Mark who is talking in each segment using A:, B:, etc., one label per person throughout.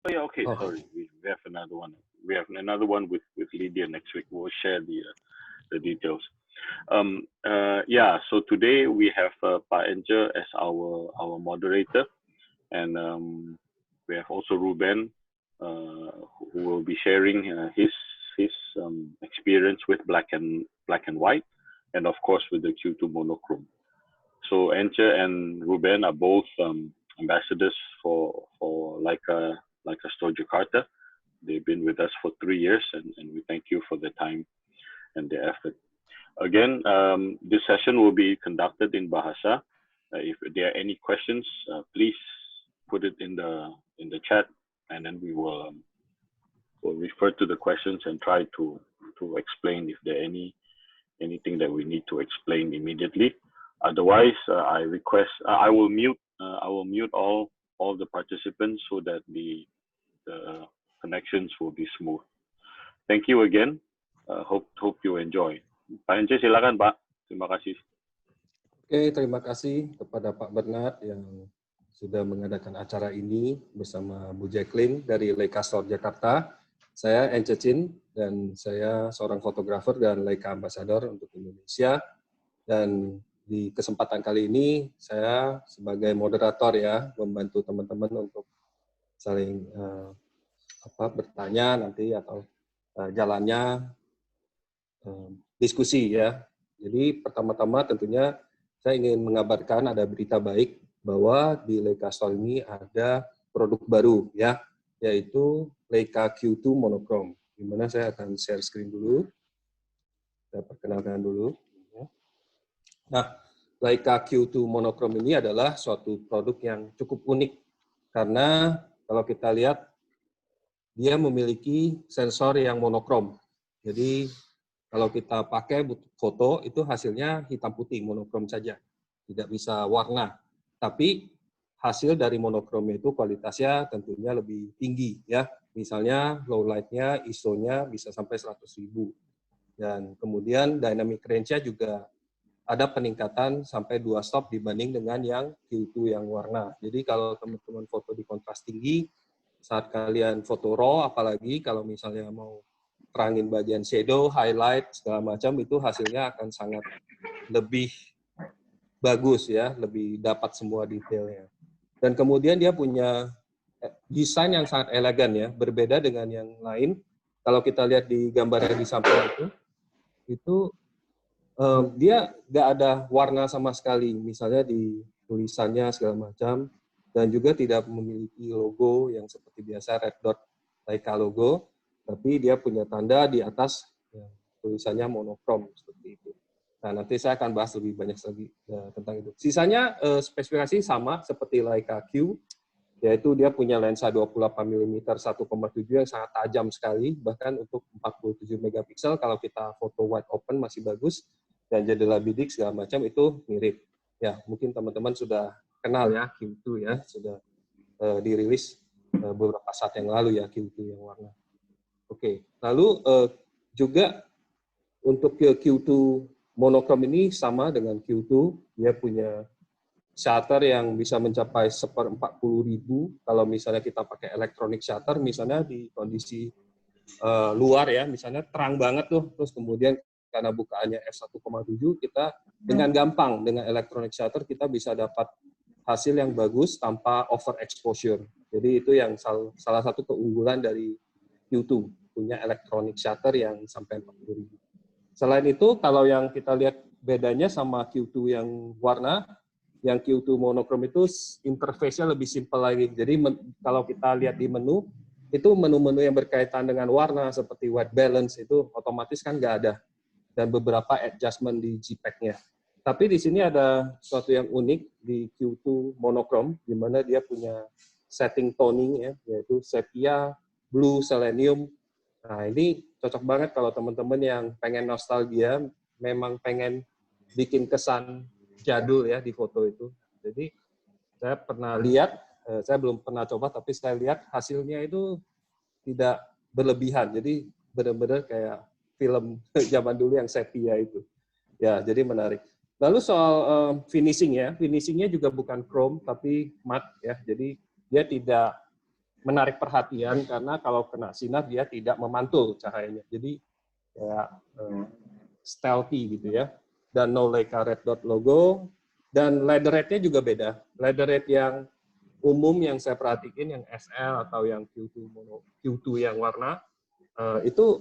A: Oh yeah, okay.
B: Oh,
A: Sorry, we have another one. We have another one with Lydia next week. We'll share the details. Yeah. So today we have Pak Ence as our moderator, and we have also Ruben, who will be sharing his experience with black and white, and of course with the Q2 monochrome. So Ence and Ruben are both ambassadors for Leica Store Jakarta. They've been with us for 3 years, and we thank you for the time and the effort. Again, this session will be conducted in Bahasa. If there are any questions, please put it in the chat, and then we will refer to the questions and try to explain if there are anything that we need to explain immediately. Otherwise, I will mute all the participants so that the connections will be smooth. Thank you again. Hope you enjoy. Pak Ence, silakan Pak. Terima kasih.
B: oke, terima kasih kepada Pak Bernard yang sudah mengadakan acara ini bersama Bu Jacqueline dari Leica Store Jakarta. Saya Ence Chin dan saya seorang fotografer dan Leica Ambassador untuk Indonesia. Dan di kesempatan kali ini saya sebagai moderator ya membantu teman-teman untuk saling bertanya nanti atau jalannya diskusi ya. Jadi pertama-tama tentunya saya ingin mengabarkan ada berita baik bahwa di Leica Store ini ada produk baru ya, yaitu Leica Q2 Monochrome. Di mana saya akan share screen dulu. Saya perkenalkan dulu. Nah, Leica Q2 Monochrome ini adalah suatu produk yang cukup unik karena kalau kita lihat dia memiliki sensor yang monokrom. Jadi kalau kita pakai foto itu hasilnya hitam putih monokrom saja, tidak bisa warna. Tapi hasil dari monokrom itu kualitasnya tentunya lebih tinggi ya. Misalnya low light-nya, ISO-nya bisa sampai 100.000. Dan kemudian dynamic range-nya juga ada peningkatan sampai 2 stop dibanding dengan yang Q2 yang warna. Jadi kalau teman-teman foto di kontras tinggi, saat kalian foto raw, apalagi kalau misalnya mau terangin bagian shadow, highlight, segala macam, itu hasilnya akan sangat lebih bagus ya, lebih dapat semua detailnya. Dan kemudian dia punya desain yang sangat elegan ya, berbeda dengan yang lain. Kalau kita lihat di gambar yang di samping itu dia nggak ada warna sama sekali, misalnya di tulisannya segala macam, dan juga tidak memiliki logo yang seperti biasa red dot Leica logo, tapi dia punya tanda di atas ya, tulisannya monokrom seperti itu. Nah, nanti saya akan bahas lebih banyak lagi tentang itu. Sisanya spesifikasi sama seperti Leica Q, yaitu dia punya lensa 28 mm 1,7 yang sangat tajam sekali, bahkan untuk 47 megapiksel kalau kita foto wide open masih bagus, dan jendela bidik segala macam itu mirip. Ya, mungkin teman-teman sudah kenal ya Q2 ya, sudah dirilis beberapa saat yang lalu ya Q2 yang warna. Oke, lalu juga untuk Q2 monokrom ini sama dengan Q2, dia punya shutter yang bisa mencapai 1/40.000 kalau misalnya kita pakai electronic shutter, misalnya di kondisi luar ya, misalnya terang banget tuh, terus kemudian karena bukaannya f1,7, kita dengan gampang dengan electronic shutter kita bisa dapat hasil yang bagus tanpa over exposure. Jadi itu yang salah satu keunggulan dari Q2, punya electronic shutter yang sampai 40.000. Selain itu, kalau yang kita lihat bedanya sama Q2 yang warna, yang Q2 monokrom itu interface-nya lebih simpel lagi. Jadi kalau kita lihat di menu, itu menu-menu yang berkaitan dengan warna seperti white balance itu otomatis kan nggak ada. Dan beberapa adjustment di JPEG-nya. Tapi di sini ada sesuatu yang unik di Q2 monokrom, di mana dia punya setting toning ya, yaitu sepia, blue, selenium. Nah, ini cocok banget kalau teman-teman yang pengen nostalgia, memang pengen bikin kesan jadul ya di foto itu. Jadi saya pernah lihat, saya belum pernah coba, tapi saya lihat hasilnya itu tidak berlebihan. Jadi benar-benar kayak film zaman dulu yang sepia itu. Ya, jadi menarik. Lalu soal finishing ya, finishingnya juga bukan chrome tapi matte ya. Jadi dia tidak menarik perhatian karena kalau kena sinar dia tidak memantul cahayanya. Jadi kayak stealthy gitu ya. Dan no Leica red dot logo, dan ladder rate-nya juga beda. Ladder rate yang umum yang saya perhatiin yang SL atau yang Q2 yang warna itu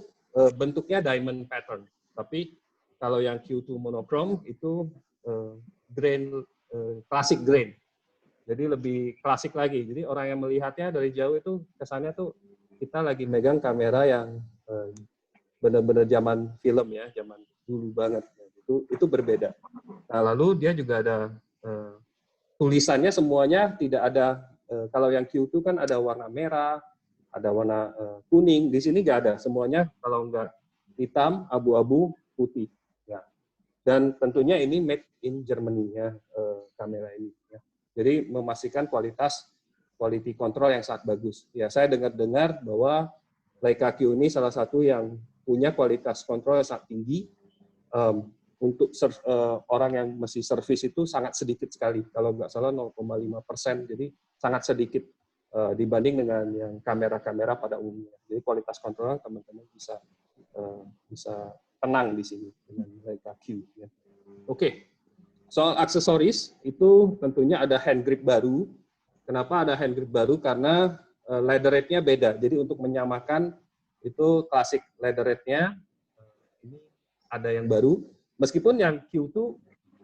B: bentuknya diamond pattern. Tapi kalau yang Q2 monochrome itu grain classic grain. Jadi lebih klasik lagi. Jadi orang yang melihatnya dari jauh itu kesannya tuh kita lagi megang kamera yang benar-benar zaman film ya, zaman dulu banget. Itu berbeda. Nah, lalu dia juga ada tulisannya semuanya tidak ada. Kalau yang Q2 kan ada warna merah, ada warna kuning. Di sini nggak ada. Semuanya kalau nggak hitam, abu-abu, putih. Ya. Dan tentunya ini made in Germany ya, kamera ini. Ya. Jadi memastikan quality control yang sangat bagus. Ya, saya dengar-dengar bahwa Leica Q ini salah satu yang punya kualitas kontrol yang sangat tinggi. Untuk orang yang mesti servis itu sangat sedikit sekali, kalau nggak salah 0,5%, jadi sangat sedikit dibanding dengan yang kamera-kamera pada umumnya. Jadi kualitas kontrolnya teman-teman bisa tenang di sini dengan Leica Q. Ya. Oke, soal aksesoris itu tentunya ada hand grip baru. Kenapa ada hand grip baru? Karena ladder rate-nya beda. Jadi untuk menyamakan itu klasik ladder rate-nya ini ada yang baru. Meskipun yang Q2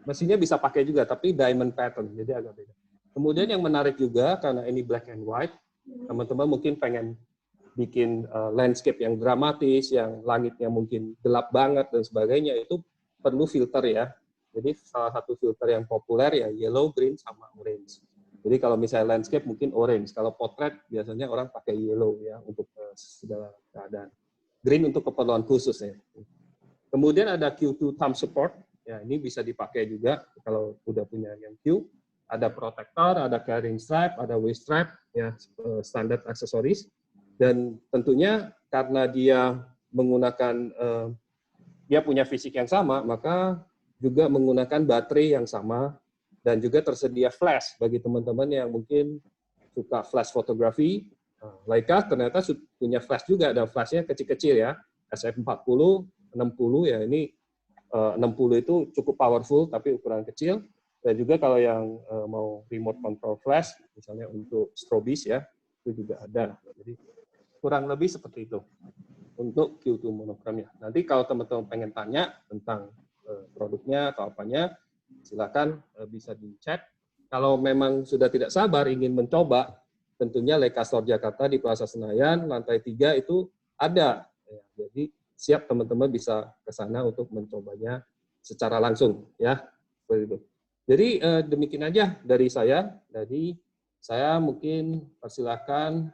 B: mesinnya bisa pakai juga, tapi diamond pattern, jadi agak beda. Kemudian yang menarik juga, karena ini black and white, teman-teman mungkin pengen bikin landscape yang dramatis, yang langitnya mungkin gelap banget dan sebagainya, itu perlu filter ya. Jadi salah satu filter yang populer ya yellow, green, sama orange. Jadi kalau misalnya landscape mungkin orange, kalau portrait biasanya orang pakai yellow ya untuk segala keadaan. Green untuk keperluan khusus ya. Kemudian ada Q2 thumb support, ya ini bisa dipakai juga kalau udah punya yang Q. Ada protector, ada carrying strap, ada waist strap, ya standar aksesoris. Dan tentunya karena dia menggunakan, dia punya fisik yang sama, maka juga menggunakan baterai yang sama, dan juga tersedia flash bagi teman-teman yang mungkin suka flash fotografi. Leica ternyata punya flash juga, dan flashnya kecil-kecil ya, SF40, 60 ya, ini 60 itu cukup powerful tapi ukuran kecil. Dan juga kalau yang mau remote control flash misalnya untuk strobis ya, itu juga ada. Jadi kurang lebih seperti itu untuk Q2 monochrome ya. Nanti kalau teman-teman pengen tanya tentang produknya atau apanya, silakan bisa di chat. Kalau memang sudah tidak sabar ingin mencoba, tentunya Leica Store Jakarta di Plaza Senayan lantai 3 itu ada. Ya, jadi siap teman-teman bisa ke sana untuk mencobanya secara langsung ya. Seperti itu. Jadi demikian aja dari saya. Jadi saya mungkin persilahkan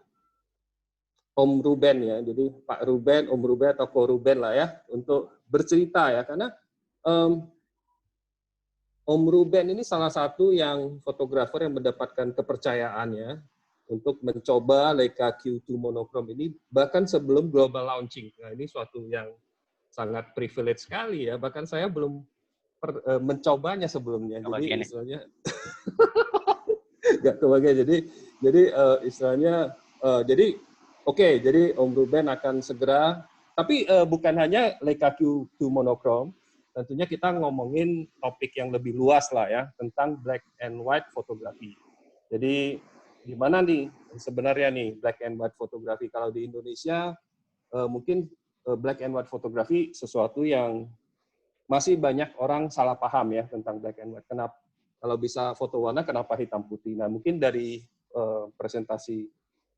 B: Om Ruben ya. Jadi Pak Ruben, Om Ruben atau Ko Ruben lah ya untuk bercerita ya, karena Om Ruben ini salah satu yang fotografer yang mendapatkan kepercayaannya untuk mencoba Leica Q2 monochrome ini bahkan sebelum global launching. Nah, ini suatu yang sangat privilege sekali ya. Bahkan saya belum mencobanya sebelumnya. Jadi istilahnya nggak kebagian. Jadi istilahnya jadi oke, jadi Om Ruben akan segera, tapi bukan hanya Leica Q2 monochrome, tentunya kita ngomongin topik yang lebih luas lah ya, tentang black and white fotografi. Jadi gimana nih sebenarnya nih black and white fotografi kalau di Indonesia, mungkin black and white fotografi sesuatu yang masih banyak orang salah paham ya tentang black and white. Kenapa kalau bisa foto warna kenapa hitam putih? Nah, mungkin dari presentasi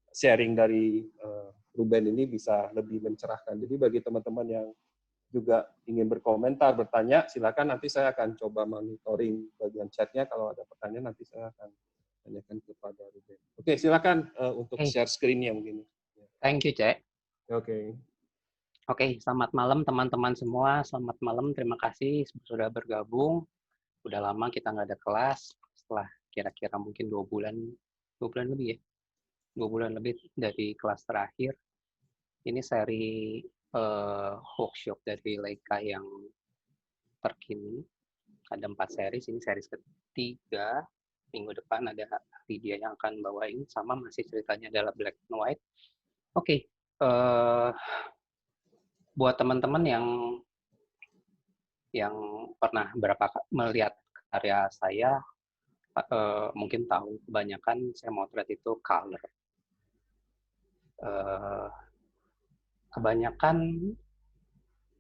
B: sharing dari Ruben ini bisa lebih mencerahkan. Jadi bagi teman-teman yang juga ingin berkomentar, bertanya, silakan nanti saya akan coba monitoring bagian chatnya. Kalau ada pertanyaan nanti saya akan tanyakan kepada Ruben. Oke, silakan untuk share screen-nya mungkin.
C: Thank you, Cek.
B: Oke.
C: Oke, selamat malam teman-teman semua. Selamat malam, terima kasih sudah bergabung. Udah lama kita nggak ada kelas, setelah kira-kira mungkin 2 bulan lebih ya. 2 bulan lebih dari kelas terakhir. Ini seri workshop dari Leica yang terkini. Ada 4 series, ini series ketiga. minggu depan ada Lydia yang akan bawain, sama masih ceritanya adalah black and white. Oke, buat teman-teman yang pernah melihat karya saya, mungkin tahu kebanyakan saya motret itu color. Kebanyakan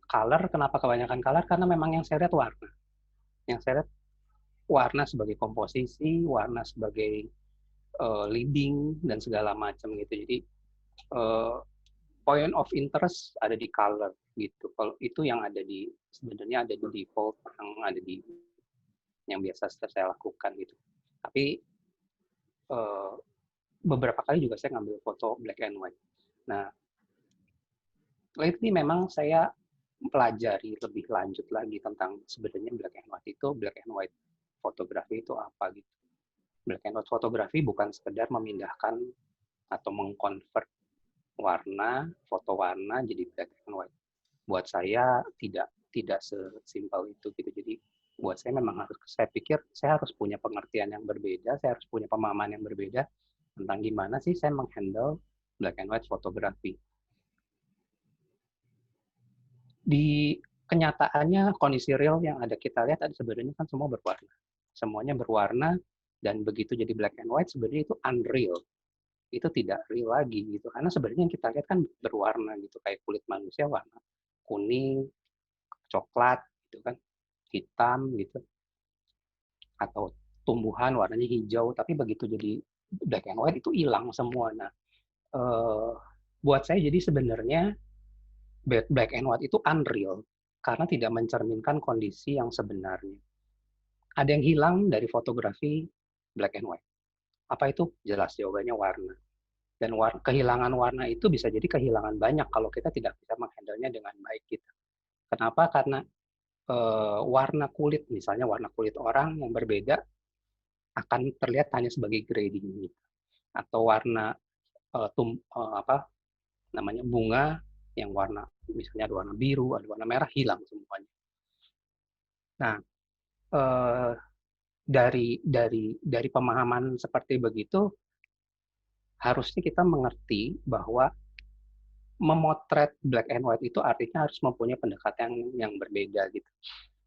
C: color, kenapa kebanyakan color? Karena memang yang saya lihat warna. Yang saya lihat warna sebagai komposisi, warna sebagai leading, dan segala macam gitu. Jadi point of interest ada di color gitu. Kalau itu yang ada di sebenarnya ada di default yang biasa saya lakukan gitu. Tapi beberapa kali juga saya ngambil foto black and white. Nah, lately memang saya pelajari lebih lanjut lagi tentang sebenarnya black and white fotografi itu apa gitu. Black and white fotografi bukan sekedar memindahkan atau mengkonvert foto warna jadi black and white. Buat saya tidak sesimpel itu gitu. Jadi buat saya memang saya pikir saya harus punya pengertian yang berbeda, saya harus punya pemahaman yang berbeda tentang gimana sih saya menghandle black and white fotografi. Di kenyataannya kondisi real yang ada kita lihat sebenarnya kan semua berwarna. Semuanya berwarna, dan begitu jadi black and white sebenarnya itu unreal. Itu tidak real lagi gitu. Karena sebenarnya yang kita lihat kan berwarna gitu, kayak kulit manusia warna kuning, coklat gitu kan, hitam gitu. Atau tumbuhan warnanya hijau, tapi begitu jadi black and white itu hilang semua. Nah, buat saya jadi sebenarnya black and white itu unreal karena tidak mencerminkan kondisi yang sebenarnya. Ada yang hilang dari fotografi black and white. Apa itu? Jelas jawabannya warna. Dan kehilangan warna itu bisa jadi kehilangan banyak kalau kita tidak bisa menghandle-nya dengan baik gitu. Kenapa? Karena warna kulit, misalnya warna kulit orang yang berbeda akan terlihat hanya sebagai grading gitu. Atau warna bunga yang warna, misalnya ada warna biru, ada warna merah, hilang semuanya. Nah, dari pemahaman seperti begitu, harusnya kita mengerti bahwa memotret black and white itu artinya harus mempunyai pendekatan yang berbeda gitu.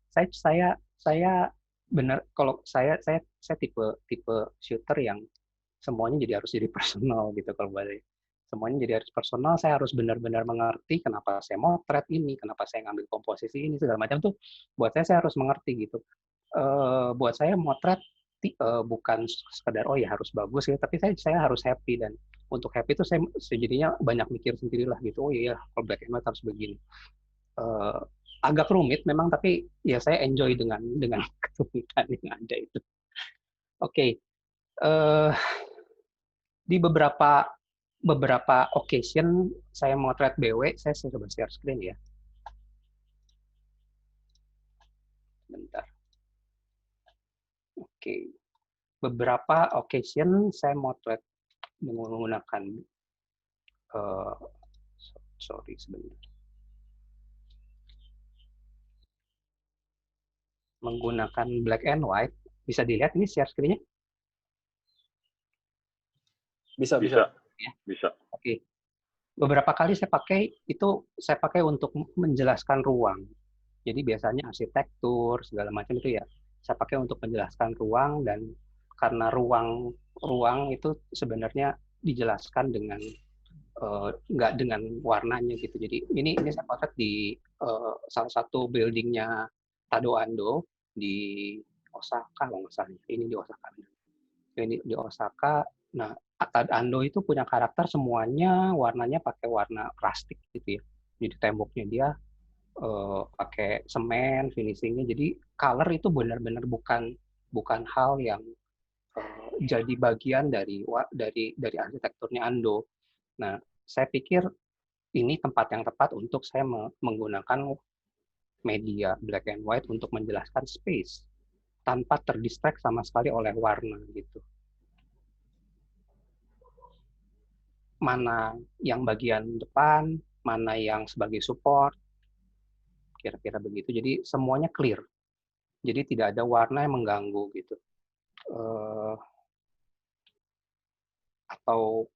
C: Saya benar, kalau saya tipe shooter yang semuanya harus jadi personal gitu. Kalau semuanya jadi harus personal, saya harus benar-benar mengerti kenapa saya motret ini, kenapa saya ngambil komposisi ini, segala macam tuh buat saya harus mengerti gitu. Buat saya motret bukan sekedar oh ya harus bagus ya, tapi saya harus happy, dan untuk happy itu saya sejadinya banyak mikir sendirilah gitu. Oh iya, kalau black and white harus begini. Agak rumit memang, tapi ya saya enjoy dengan kesulitan yang ada itu. Oke. Di beberapa occasion saya motret BW, saya coba share screen ya. Bentar. Oke. Beberapa occasion saya motret menggunakan sorry sebentar. Menggunakan black and white. Bisa dilihat ini share screen-nya?
B: Bisa.
C: Ya? Bisa. Oke. Beberapa kali saya pakai untuk menjelaskan ruang. Jadi biasanya arsitektur segala macam itu ya saya pakai untuk menjelaskan ruang, dan karena ruang itu sebenarnya dijelaskan dengan nggak dengan warnanya gitu. Jadi ini saya potret di salah satu buildingnya Tado Ando di Osaka kalau nggak salah. Ini di Osaka. Ini di Osaka. Nah, Tado Ando itu punya karakter semuanya warnanya pakai warna plastik gitu ya. Jadi temboknya dia pakai semen, finishingnya. Jadi color itu benar-benar bukan hal yang jadi bagian dari arsitekturnya Ando. Nah, saya pikir ini tempat yang tepat untuk saya menggunakan media black and white untuk menjelaskan space tanpa terdistract sama sekali oleh warna gitu. Mana yang bagian depan, mana yang sebagai support, kira-kira begitu. Jadi semuanya clear. Jadi tidak ada warna yang mengganggu gitu. eh, atau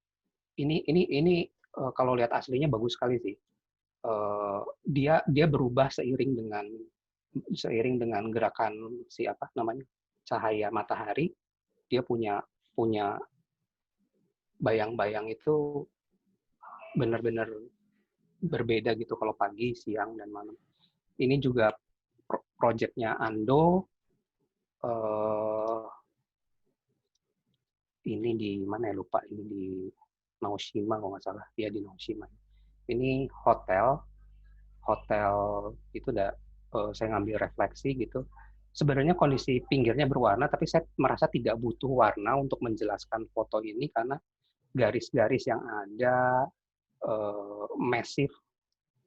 C: kalau lihat aslinya bagus sekali sih. Dia berubah seiring dengan gerakan cahaya matahari. Dia punya punya bayang-bayang itu benar-benar berbeda gitu kalau pagi, siang, dan malam. Ini juga projectnya Ando. Ini di mana ya, lupa, ini di Naoshima kalau nggak salah, ya di Naoshima. Ini hotel itu saya ngambil refleksi gitu. Sebenarnya kondisi pinggirnya berwarna, tapi saya merasa tidak butuh warna untuk menjelaskan foto ini karena garis-garis yang ada, masif,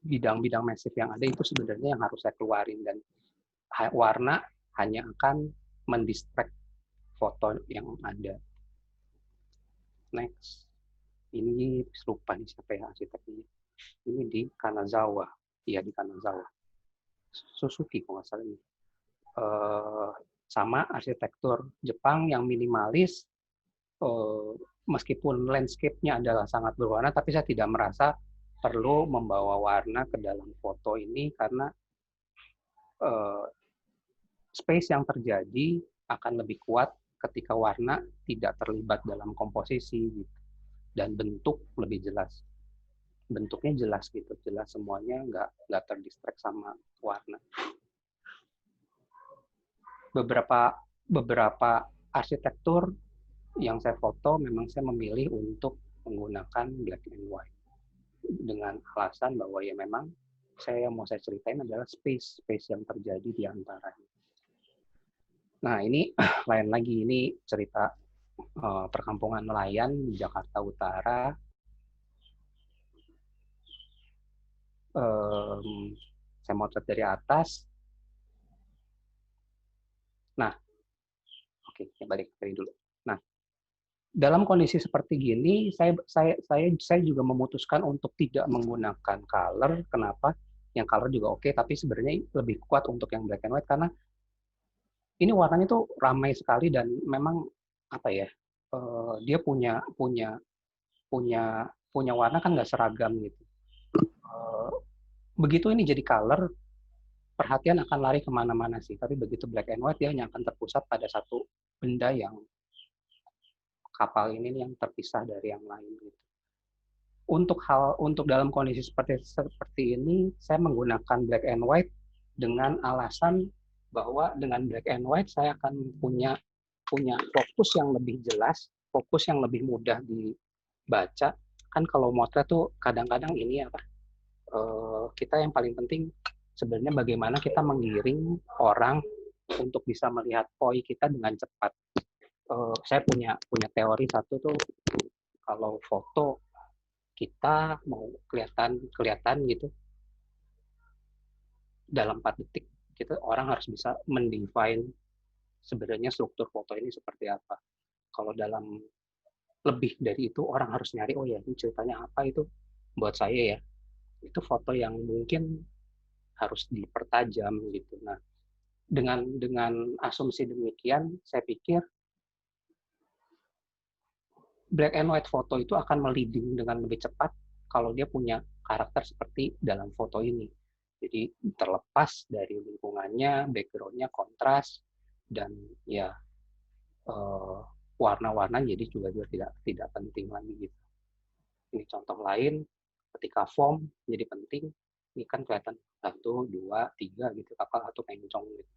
C: bidang-bidang masif yang ada itu sebenarnya yang harus saya keluarin, dan warna hanya akan mendistract foto yang ada. Next. Ini lupa nih siapa ya arsiteknya. Ini di Kanazawa. Iya, di Kanazawa. Suzuki kalau nggak salah ini. Sama arsitektur Jepang yang minimalis, meskipun landscape-nya adalah sangat berwarna, tapi saya tidak merasa perlu membawa warna ke dalam foto ini karena space yang terjadi akan lebih kuat ketika warna tidak terlibat dalam komposisi gitu. Dan bentuk lebih jelas. Bentuknya jelas gitu, jelas semuanya, nggak terdistract sama warna. Beberapa arsitektur yang saya foto memang saya memilih untuk menggunakan black and white dengan alasan bahwa ya memang yang mau saya ceritain adalah space yang terjadi di antaranya. Nah, ini lain lagi, ini cerita perkampungan nelayan di Jakarta Utara. Saya motret dari atas. Nah, oke, balik dari dulu. Nah, dalam kondisi seperti gini, saya juga memutuskan untuk tidak menggunakan color. Kenapa? Yang color juga oke, tapi sebenarnya lebih kuat untuk yang black and white karena ini warnanya tuh ramai sekali dan memang apa ya? Dia punya warna kan nggak seragam gitu. Begitu ini jadi color, perhatian akan lari kemana-mana sih. Tapi begitu black and white, dia hanya akan terpusat pada satu benda yang kapal ini yang terpisah dari yang lain gitu. Untuk dalam kondisi seperti ini, saya menggunakan black and white dengan alasan bahwa dengan black and white saya akan punya fokus yang lebih jelas, fokus yang lebih mudah dibaca. Kan kalau motret tuh kadang-kadang ini kita yang paling penting sebenarnya bagaimana kita menggiring orang untuk bisa melihat poi kita dengan cepat. Saya punya teori satu tuh, kalau foto kita mau kelihatan gitu dalam 4 detik, orang harus bisa mendefine sebenarnya struktur foto ini seperti apa. Kalau dalam lebih dari itu orang harus nyari, oh ya ini ceritanya apa itu buat saya ya. Itu foto yang mungkin harus dipertajam gitu. Nah, dengan asumsi demikian, saya pikir black and white foto itu akan meliding dengan lebih cepat kalau dia punya karakter seperti dalam foto ini. Jadi terlepas dari lingkungannya, background-nya kontras, dan ya warna-warna jadi juga tidak penting lagi gitu. Ini contoh lain, ketika form jadi penting, ini kan kelihatan 1, 2, 3 gitu, kapal atau pencong gitu.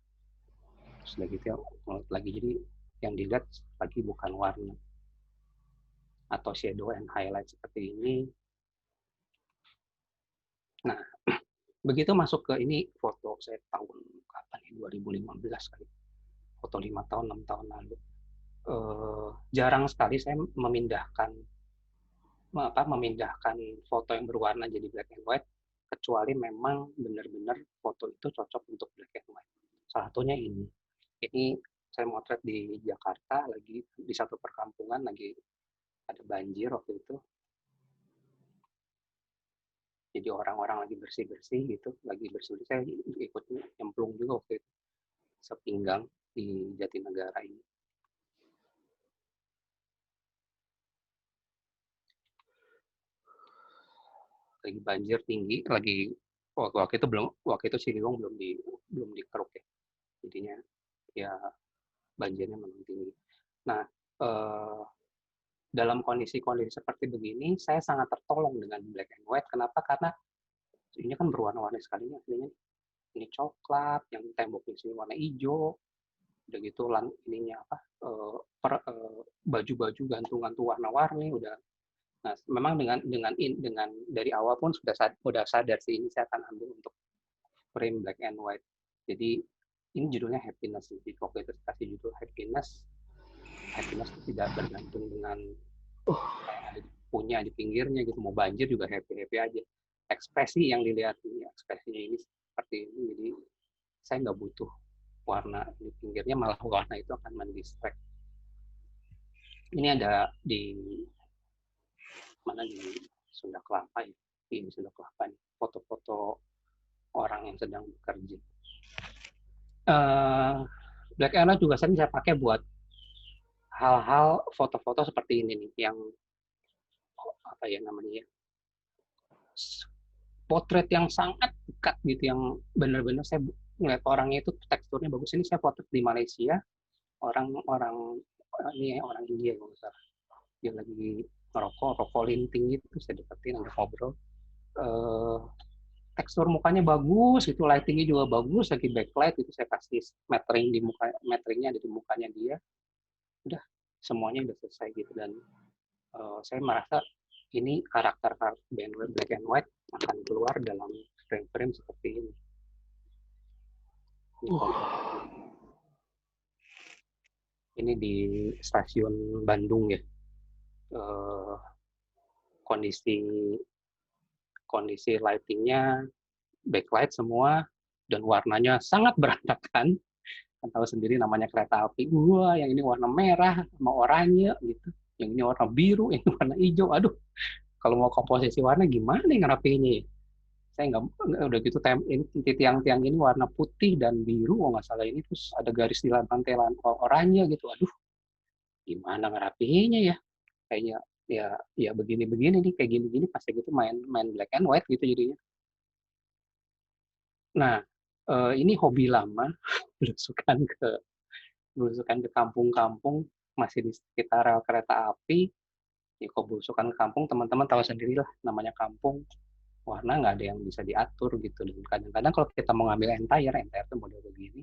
C: Terus gitu ya, lagi jadi yang dilihat lagi bukan warna atau shadow and highlight seperti ini. Nah, begitu masuk ke ini foto saya tahun kapan ya, 2015 kali. Foto 5 tahun, 6 tahun lalu. Jarang sekali saya memindahkan foto yang berwarna jadi black and white, kecuali memang benar-benar foto itu cocok untuk black and white. Salah satunya ini saya motret di Jakarta, lagi di satu perkampungan, lagi ada banjir waktu itu. Jadi orang-orang lagi bersih-bersih gitu, lagi bersih. Saya ikut nyemplung juga waktu itu, sepinggang di Jatinegara ini. lagi banjir tinggi, lagi waktu itu Ciliwung belum dikeruk ya, jadinya ya banjirnya memang tinggi. Nah, dalam kondisi-kondisi seperti begini, saya sangat tertolong dengan black and white. Kenapa? Karena ini kan berwarna-warni sekali nih aslinya. Ini coklat, yang temboknya sini warna hijau, udah gitu ininya apa, baju-baju gantung-gantung warna-warni udah. Nah, memang dengan dari awal pun sudah sadar sih ini saya akan ambil untuk frame black and white. Jadi ini judulnya happiness. Jadi waktu itu kasih judul happiness itu tidak bergantung dengan ada punya di pinggirnya gitu, mau banjir juga happy aja. Ekspresi yang dilihat ini, ekspresinya ini seperti ini, jadi saya nggak butuh warna di pinggirnya, malah warna itu akan mendistract. Ini ada di mana, di Sunda Kelapa ya, di Sunda Kelapa nih, foto-foto orang yang sedang bekerja. Black and white juga sering saya pakai buat hal-hal foto-foto seperti ini nih, yang apa ya namanya ya, potret yang sangat dekat gitu, yang benar-benar saya ngeliat orangnya itu teksturnya bagus. Ini saya potret di Malaysia, orang ini orang India kalau nggak salah, dia lagi rokok linting gitu, saya deketin, ada ngobrol, tekstur mukanya bagus, itu lightingnya juga bagus, lagi backlight itu saya kasih metering ada di mukanya dia, udah semuanya udah selesai gitu. Dan saya merasa ini karakter black and white akan keluar dalam frame-frame seperti ini. Ini di stasiun Bandung ya, kondisi lightingnya backlight semua dan warnanya sangat berantakan. Kan tahu sendiri namanya kereta api, yang ini warna merah sama oranye gitu, yang ini warna biru, ini warna hijau. Aduh, kalau mau komposisi warna gimana nih ngerapiinnya? Saya nggak udah gitu, tiang-tiang ini warna putih dan biru kalau nggak salah ini, terus ada garis di lantai oranye gitu. Aduh, gimana ngerapiinnya ya? Kayaknya ya begini-begini nih, kayak gini-gini pasti gitu main black and white gitu jadinya. Nah, ini hobi lama, belusukan ke kampung-kampung, masih di sekitar rel kereta api. Ya, kalau belusukan ke kampung, teman-teman tahu sendirilah, namanya kampung, warna nggak ada yang bisa diatur gitu. Dan kadang-kadang kalau kita mau ngambil entire itu model begini,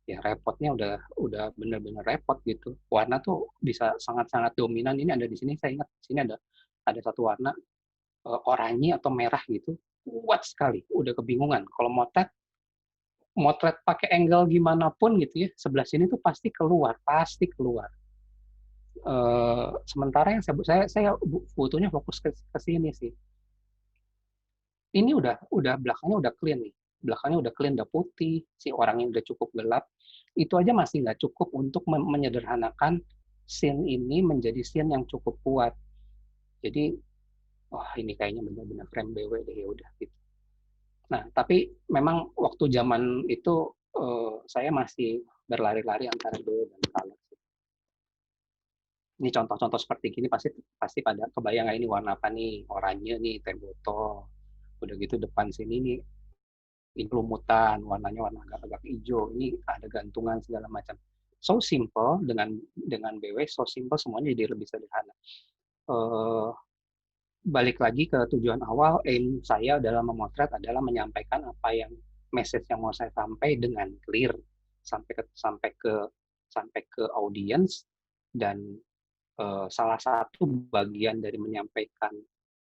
C: ya repotnya udah bener-bener repot gitu. Warna tuh bisa sangat-sangat dominan. Ini ada di sini, saya ingat sini ada satu warna oranye atau merah gitu, kuat sekali, udah kebingungan. Kalau motret pakai angle gimana pun gitu ya, sebelah sini tuh pasti keluar. Sementara yang saya butuhnya fokus ke sini sih. Ini udah belakangnya udah clean nih, udah putih, si orangnya udah cukup gelap. Itu aja masih nggak cukup untuk menyederhanakan scene ini menjadi scene yang cukup kuat. Jadi, wah ini kayaknya benar-benar frame BW deh, ya udah gitu. Nah, tapi memang waktu zaman itu saya masih berlari-lari antara BW dan color. Ini contoh-contoh seperti gini pasti pada kebayang ini warna apa nih, oranye nih, teh botol. Udah gitu depan sini nih ini lumutan, warnanya warna agak hijau, ini ada gantungan segala macam. So simple dengan BW, so simple semuanya jadi lebih sederhana. Balik lagi ke tujuan awal, aim saya dalam memotret adalah menyampaikan apa yang message yang mau saya sampaikan dengan clear sampai ke audience. Dan salah satu bagian dari menyampaikan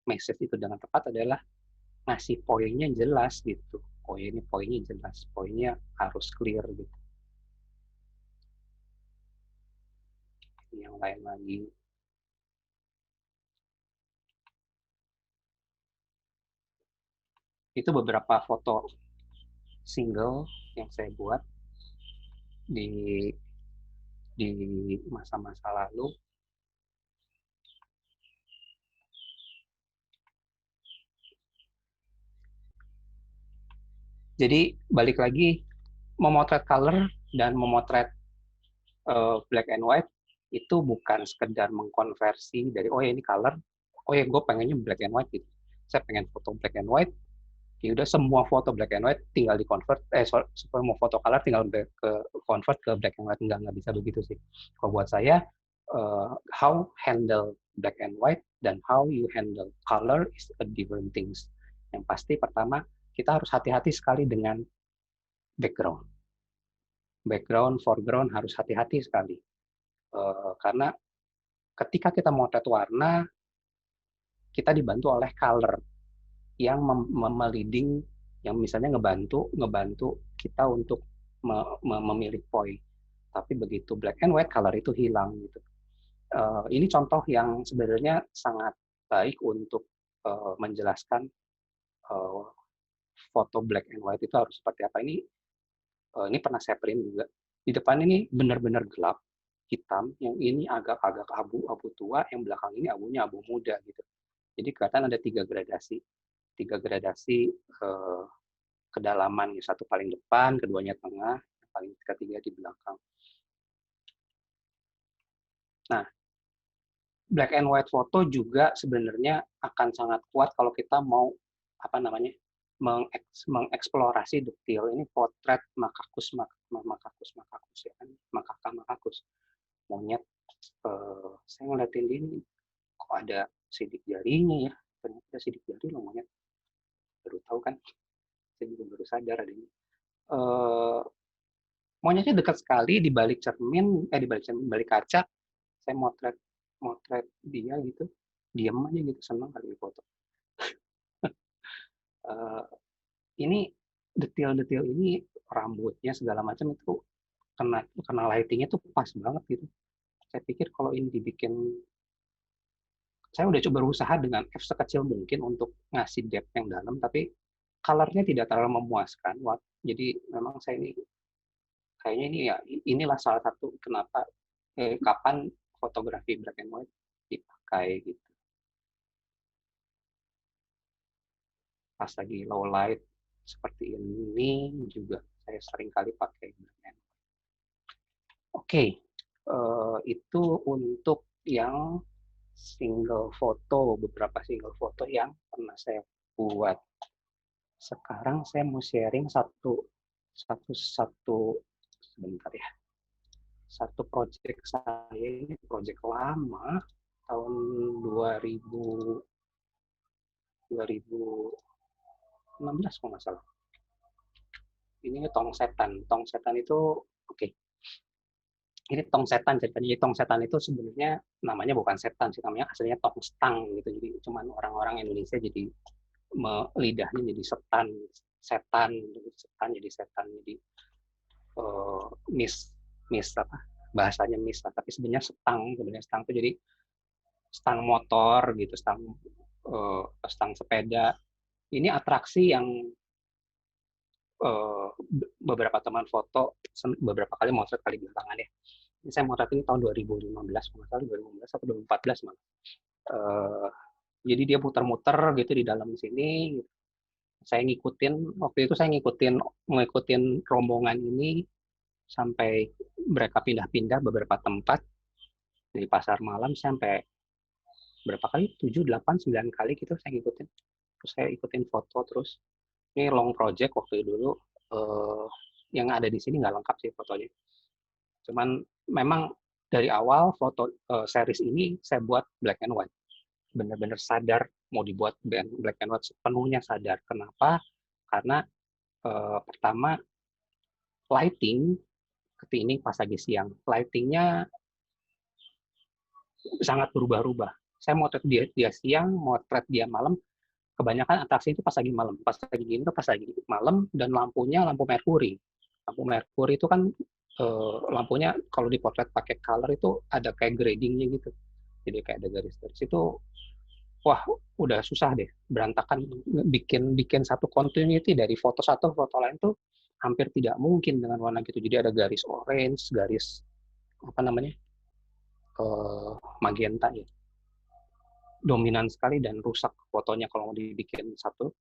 C: message itu dengan tepat adalah ngasih poinnya jelas gitu. Poinnya jelas, poinnya harus clear gitu. Yang lain lagi. Itu beberapa foto single yang saya buat di masa-masa lalu. Jadi balik lagi, memotret color dan memotret black and white itu bukan sekedar mengkonversi dari ini color, ya gue pengennya black and white gitu. saya pengen foto black and white, ya udah semua foto black and white tinggal di convert, semua foto color tinggal ke convert ke black and white. Nggak bisa begitu sih. Kalau buat saya, how handle black and white dan how you handle color is a different things. Yang pasti pertama, kita harus hati-hati sekali dengan background. Background, foreground harus hati-hati sekali. Karena ketika kita motret warna, kita dibantu oleh color yang meliding, yang misalnya ngebantu kita untuk memilih point. Tapi begitu black and white, color itu hilang gitu. Ini contoh yang sebenarnya sangat baik untuk menjelaskan foto black and white itu harus seperti apa. Ini pernah saya print juga. Di depan ini benar-benar gelap, hitam, yang ini agak-agak abu tua, yang belakang ini abunya abu muda gitu. Jadi kelihatan ada tiga gradasi kedalaman, satu paling depan, keduanya tengah, paling ketiga di belakang. Nah, black and white foto juga sebenarnya akan sangat kuat kalau kita mau mengeksplorasi detail. Ini potret makakus ya kan, makakus monyet. Saya ngeliatin ini kok ada sidik jarinya ya, ternyata sidik jari loh monyet, baru tahu kan, saya juga baru sadar ada ini. Monyetnya dekat sekali di balik cermin, di balik kaca. Saya motret dia gitu, diam aja gitu, senang kali foto. Ini detail-detail ini, rambutnya segala macam itu kena lightingnya tuh pas banget gitu. Saya pikir kalau ini dibikin, saya udah coba berusaha dengan f sekecil mungkin untuk ngasih depth yang dalam, tapi color-nya tidak terlalu memuaskan. Jadi memang saya ini kayaknya ini ya, inilah salah satu kenapa kapan fotografi black and white dipakai gitu. Pas lagi low light seperti ini juga saya sering kali pakai black and white. Oke, itu untuk yang single foto, beberapa single foto yang pernah saya buat. Sekarang saya mau sharing satu sebentar ya. Satu project saya, ini project lama tahun 2016 kalau nggak salah. Ini tong setan. Tong setan itu oke. Ini tong setan ceritanya. Jadi tong setan itu sebenarnya namanya bukan setan sih, namanya aslinya tong stang gitu. Jadi cuman orang-orang Indonesia jadi lidahnya jadi setan jadi miss apa bahasanya miss lah, tapi sebenarnya stang itu jadi stang motor gitu, stang sepeda. Ini atraksi yang beberapa teman foto beberapa kali motret kali belakangan ya. Ini saya motret ini tahun 2015 atau 2014 malah. Jadi dia muter-muter gitu di dalam sini. Saya waktu itu saya ngikutin rombongan ini sampai mereka pindah-pindah beberapa tempat dari pasar malam sampai berapa kali, 7, 8, 9 kali gitu saya ngikutin. Terus saya ikutin foto terus. Ini long project waktu itu dulu. Yang ada di sini nggak lengkap sih fotonya. Cuman memang dari awal foto series ini saya buat black and white. Benar-benar sadar mau dibuat black and white, sepenuhnya sadar. Kenapa? Karena pertama lighting, ketika ini pas lagi siang, lightingnya sangat berubah-ubah. Saya motret dia siang, motret dia malam, kebanyakan atraksi itu pas lagi malam. Pas lagi gini tuh pas lagi malam, dan lampunya lampu merkuri. Lampu merkuri itu kan lampunya kalau dipotret pakai color itu ada kayak gradingnya gitu. Jadi kayak ada garis-garis itu. Wah, udah susah deh, berantakan, bikin satu continuity dari foto satu foto lain tuh hampir tidak mungkin dengan warna gitu. Jadi ada garis orange, garis magenta ya, dominan sekali dan rusak fotonya kalau mau dibikin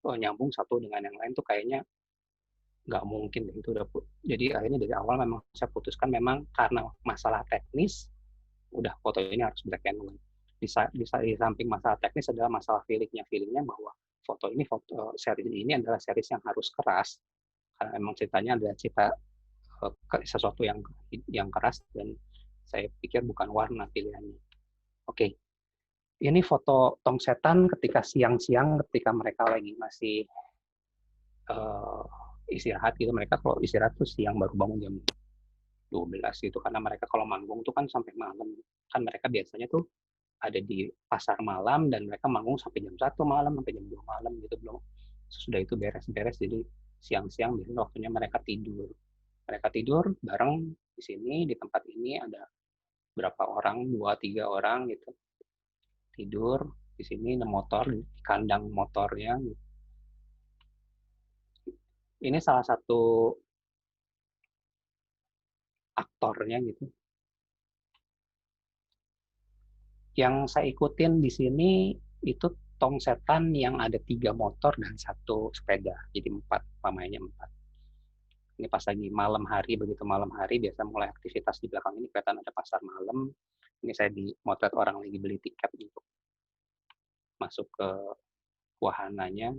C: nyambung satu dengan yang lain tuh kayaknya nggak mungkin deh itu udah. Jadi akhirnya dari awal memang saya putuskan memang karena masalah teknis, udah foto ini harus black and white. Di samping masalah teknis adalah masalah feelingnya bahwa foto ini, series ini adalah series yang harus keras, karena emang ceritanya adalah cerita sesuatu yang keras, dan saya pikir bukan warna pilihannya. Oke, ini foto tong setan ketika siang-siang, ketika mereka lagi masih istirahat gitu. Mereka kalau istirahat tuh siang, baru bangun jam 12 gitu, karena mereka kalau manggung tuh kan sampai malam. Kan mereka biasanya tuh ada di pasar malam, dan mereka manggung sampai jam 1 malam, sampai jam 2 malam gitu. Belum sudah itu beres-beres, jadi siang-siang biasanya waktunya mereka tidur. Mereka tidur bareng di sini, di tempat ini ada berapa orang, 2-3 orang gitu. Tidur di sini, ada motor, di kandang motornya. Ini salah satu aktornya gitu. Yang saya ikutin di sini itu tong setan yang ada 3 motor dan 1 sepeda. Jadi 4, pemainnya 4. Ini pas lagi malam hari, begitu malam hari biasa mulai aktivitas di belakang ini, kelihatan ada pasar malam. Ini saya dimotret orang lagi beli tiket untuk masuk ke wahananya.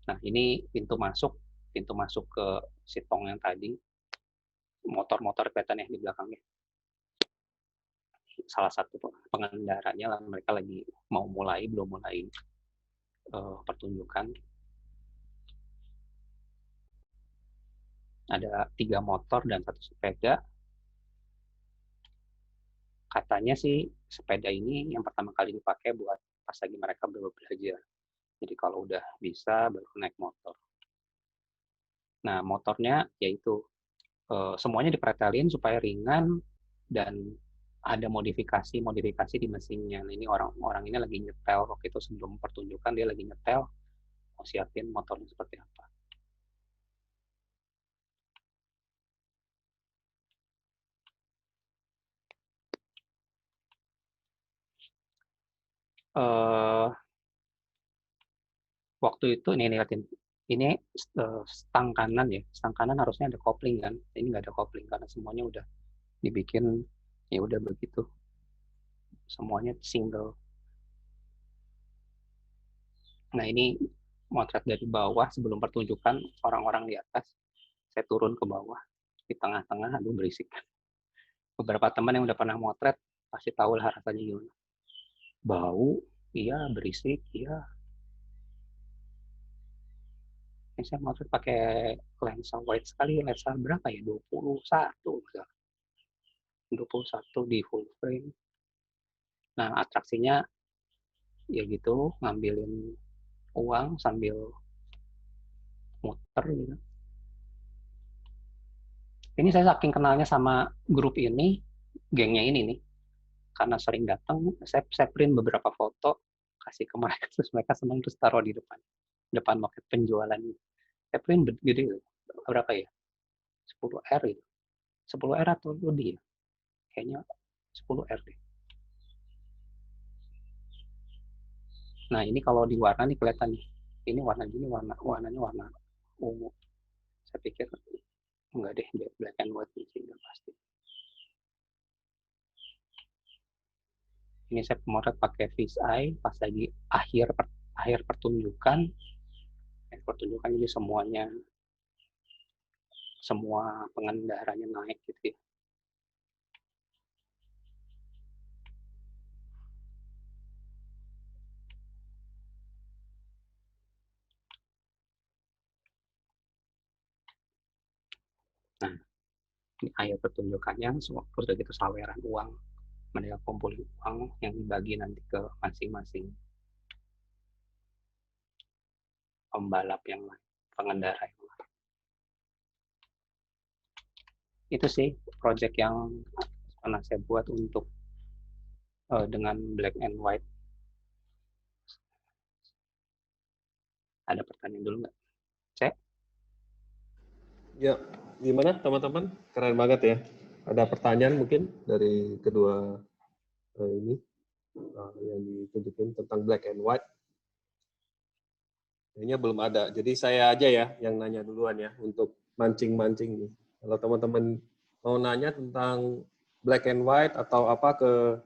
C: Nah, ini pintu masuk ke si tong yang tadi. Motor-motor kelihatan ya di belakangnya. Salah satu pengendaranya, mereka lagi belum mulai pertunjukan. Ada 3 motor dan 1 sepeda. Katanya sih sepeda ini yang pertama kali dipakai buat pas lagi mereka baru belajar. Jadi kalau udah bisa baru naik motor. Nah, motornya yaitu semuanya dipretelin supaya ringan dan ada modifikasi di mesinnya. Nah, ini orang ini lagi nyetel waktu itu sebelum pertunjukan, dia lagi nyetel mau siapin motornya seperti apa. Waktu itu ini lihatin, ini stang kanan ya, stang kanan harusnya ada kopling kan, ini nggak ada kopling karena semuanya udah dibikin ya udah begitu, semuanya single. Nah, ini motret dari bawah sebelum pertunjukan, orang-orang di atas, saya turun ke bawah, di tengah-tengah, aduh berisik. Beberapa teman yang udah pernah motret pasti tahu lah rasanya gimana. Bau, iya, berisik, iya. Ini saya motret pakai lensa wide sekali, lensa berapa ya? 21 di full frame. Nah, atraksinya ya gitu, ngambilin uang sambil muter gitu. Ini saya saking kenalnya sama grup ini, gengnya ini nih, karena sering datang, saya print beberapa foto, kasih ke mereka, terus mereka senang, terus taruh di depan loket penjualan. Saya print gede, berapa ya? 10R gitu. 10R atau lebih ya? Kayaknya 10R deh. Nah, ini kalau di warna nih kelihatan nih. Ini warna gini, warnanya warna ungu. Saya pikir enggak deh, black and white sih udah pasti. Ini saya pemotret pakai fish eye pas lagi akhir pertunjukan. Jadi semua pengendaranya naik gitu ya. Nah, ini akhir pertunjukannya, terus udah gitu saweran uang. Mereka kumpulin uang yang dibagi nanti ke masing-masing pembalap yang lain, pengendara yang lain. Itu sih project yang pernah saya buat untuk dengan black and white. Ada pertanyaan dulu nggak? Cek?
B: Ya, gimana teman-teman? Keren banget ya. Ada pertanyaan mungkin dari kedua ini yang ditunjukin tentang black and white? Kayaknya belum ada. Jadi saya aja ya yang nanya duluan ya untuk mancing-mancing nih. Kalau teman-teman mau nanya tentang black and white atau apa ke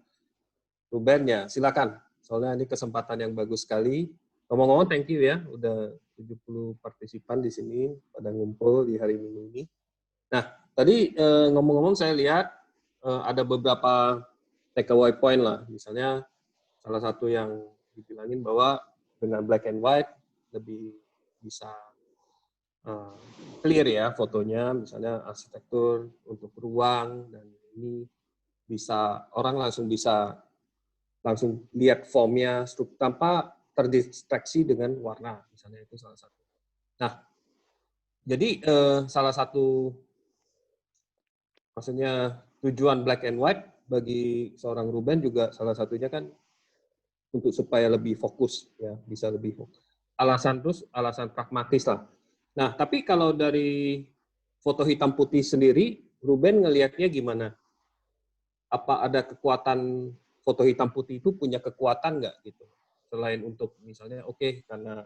B: Ruben ya, silakan. soalnya ini kesempatan yang bagus sekali. Ngomong-ngomong, thank you ya, udah 70 partisipan di sini pada ngumpul di hari Minggu ini. Nah, tadi ngomong-ngomong saya lihat ada beberapa takeaway point lah. Misalnya salah satu yang dibilangin bahwa dengan black and white lebih bisa clear ya fotonya, misalnya arsitektur untuk ruang, dan ini bisa orang langsung lihat formnya tanpa terdistraksi dengan warna, misalnya itu salah satu. Nah, jadi salah satu maksudnya tujuan black and white bagi seorang Ruben juga salah satunya kan untuk supaya lebih fokus ya, bisa lebih fokus. Alasan pragmatis lah. Nah, tapi kalau dari foto hitam putih sendiri, Ruben ngelihatnya gimana? Apa ada kekuatan foto hitam putih itu punya kekuatan nggak gitu? Selain untuk misalnya karena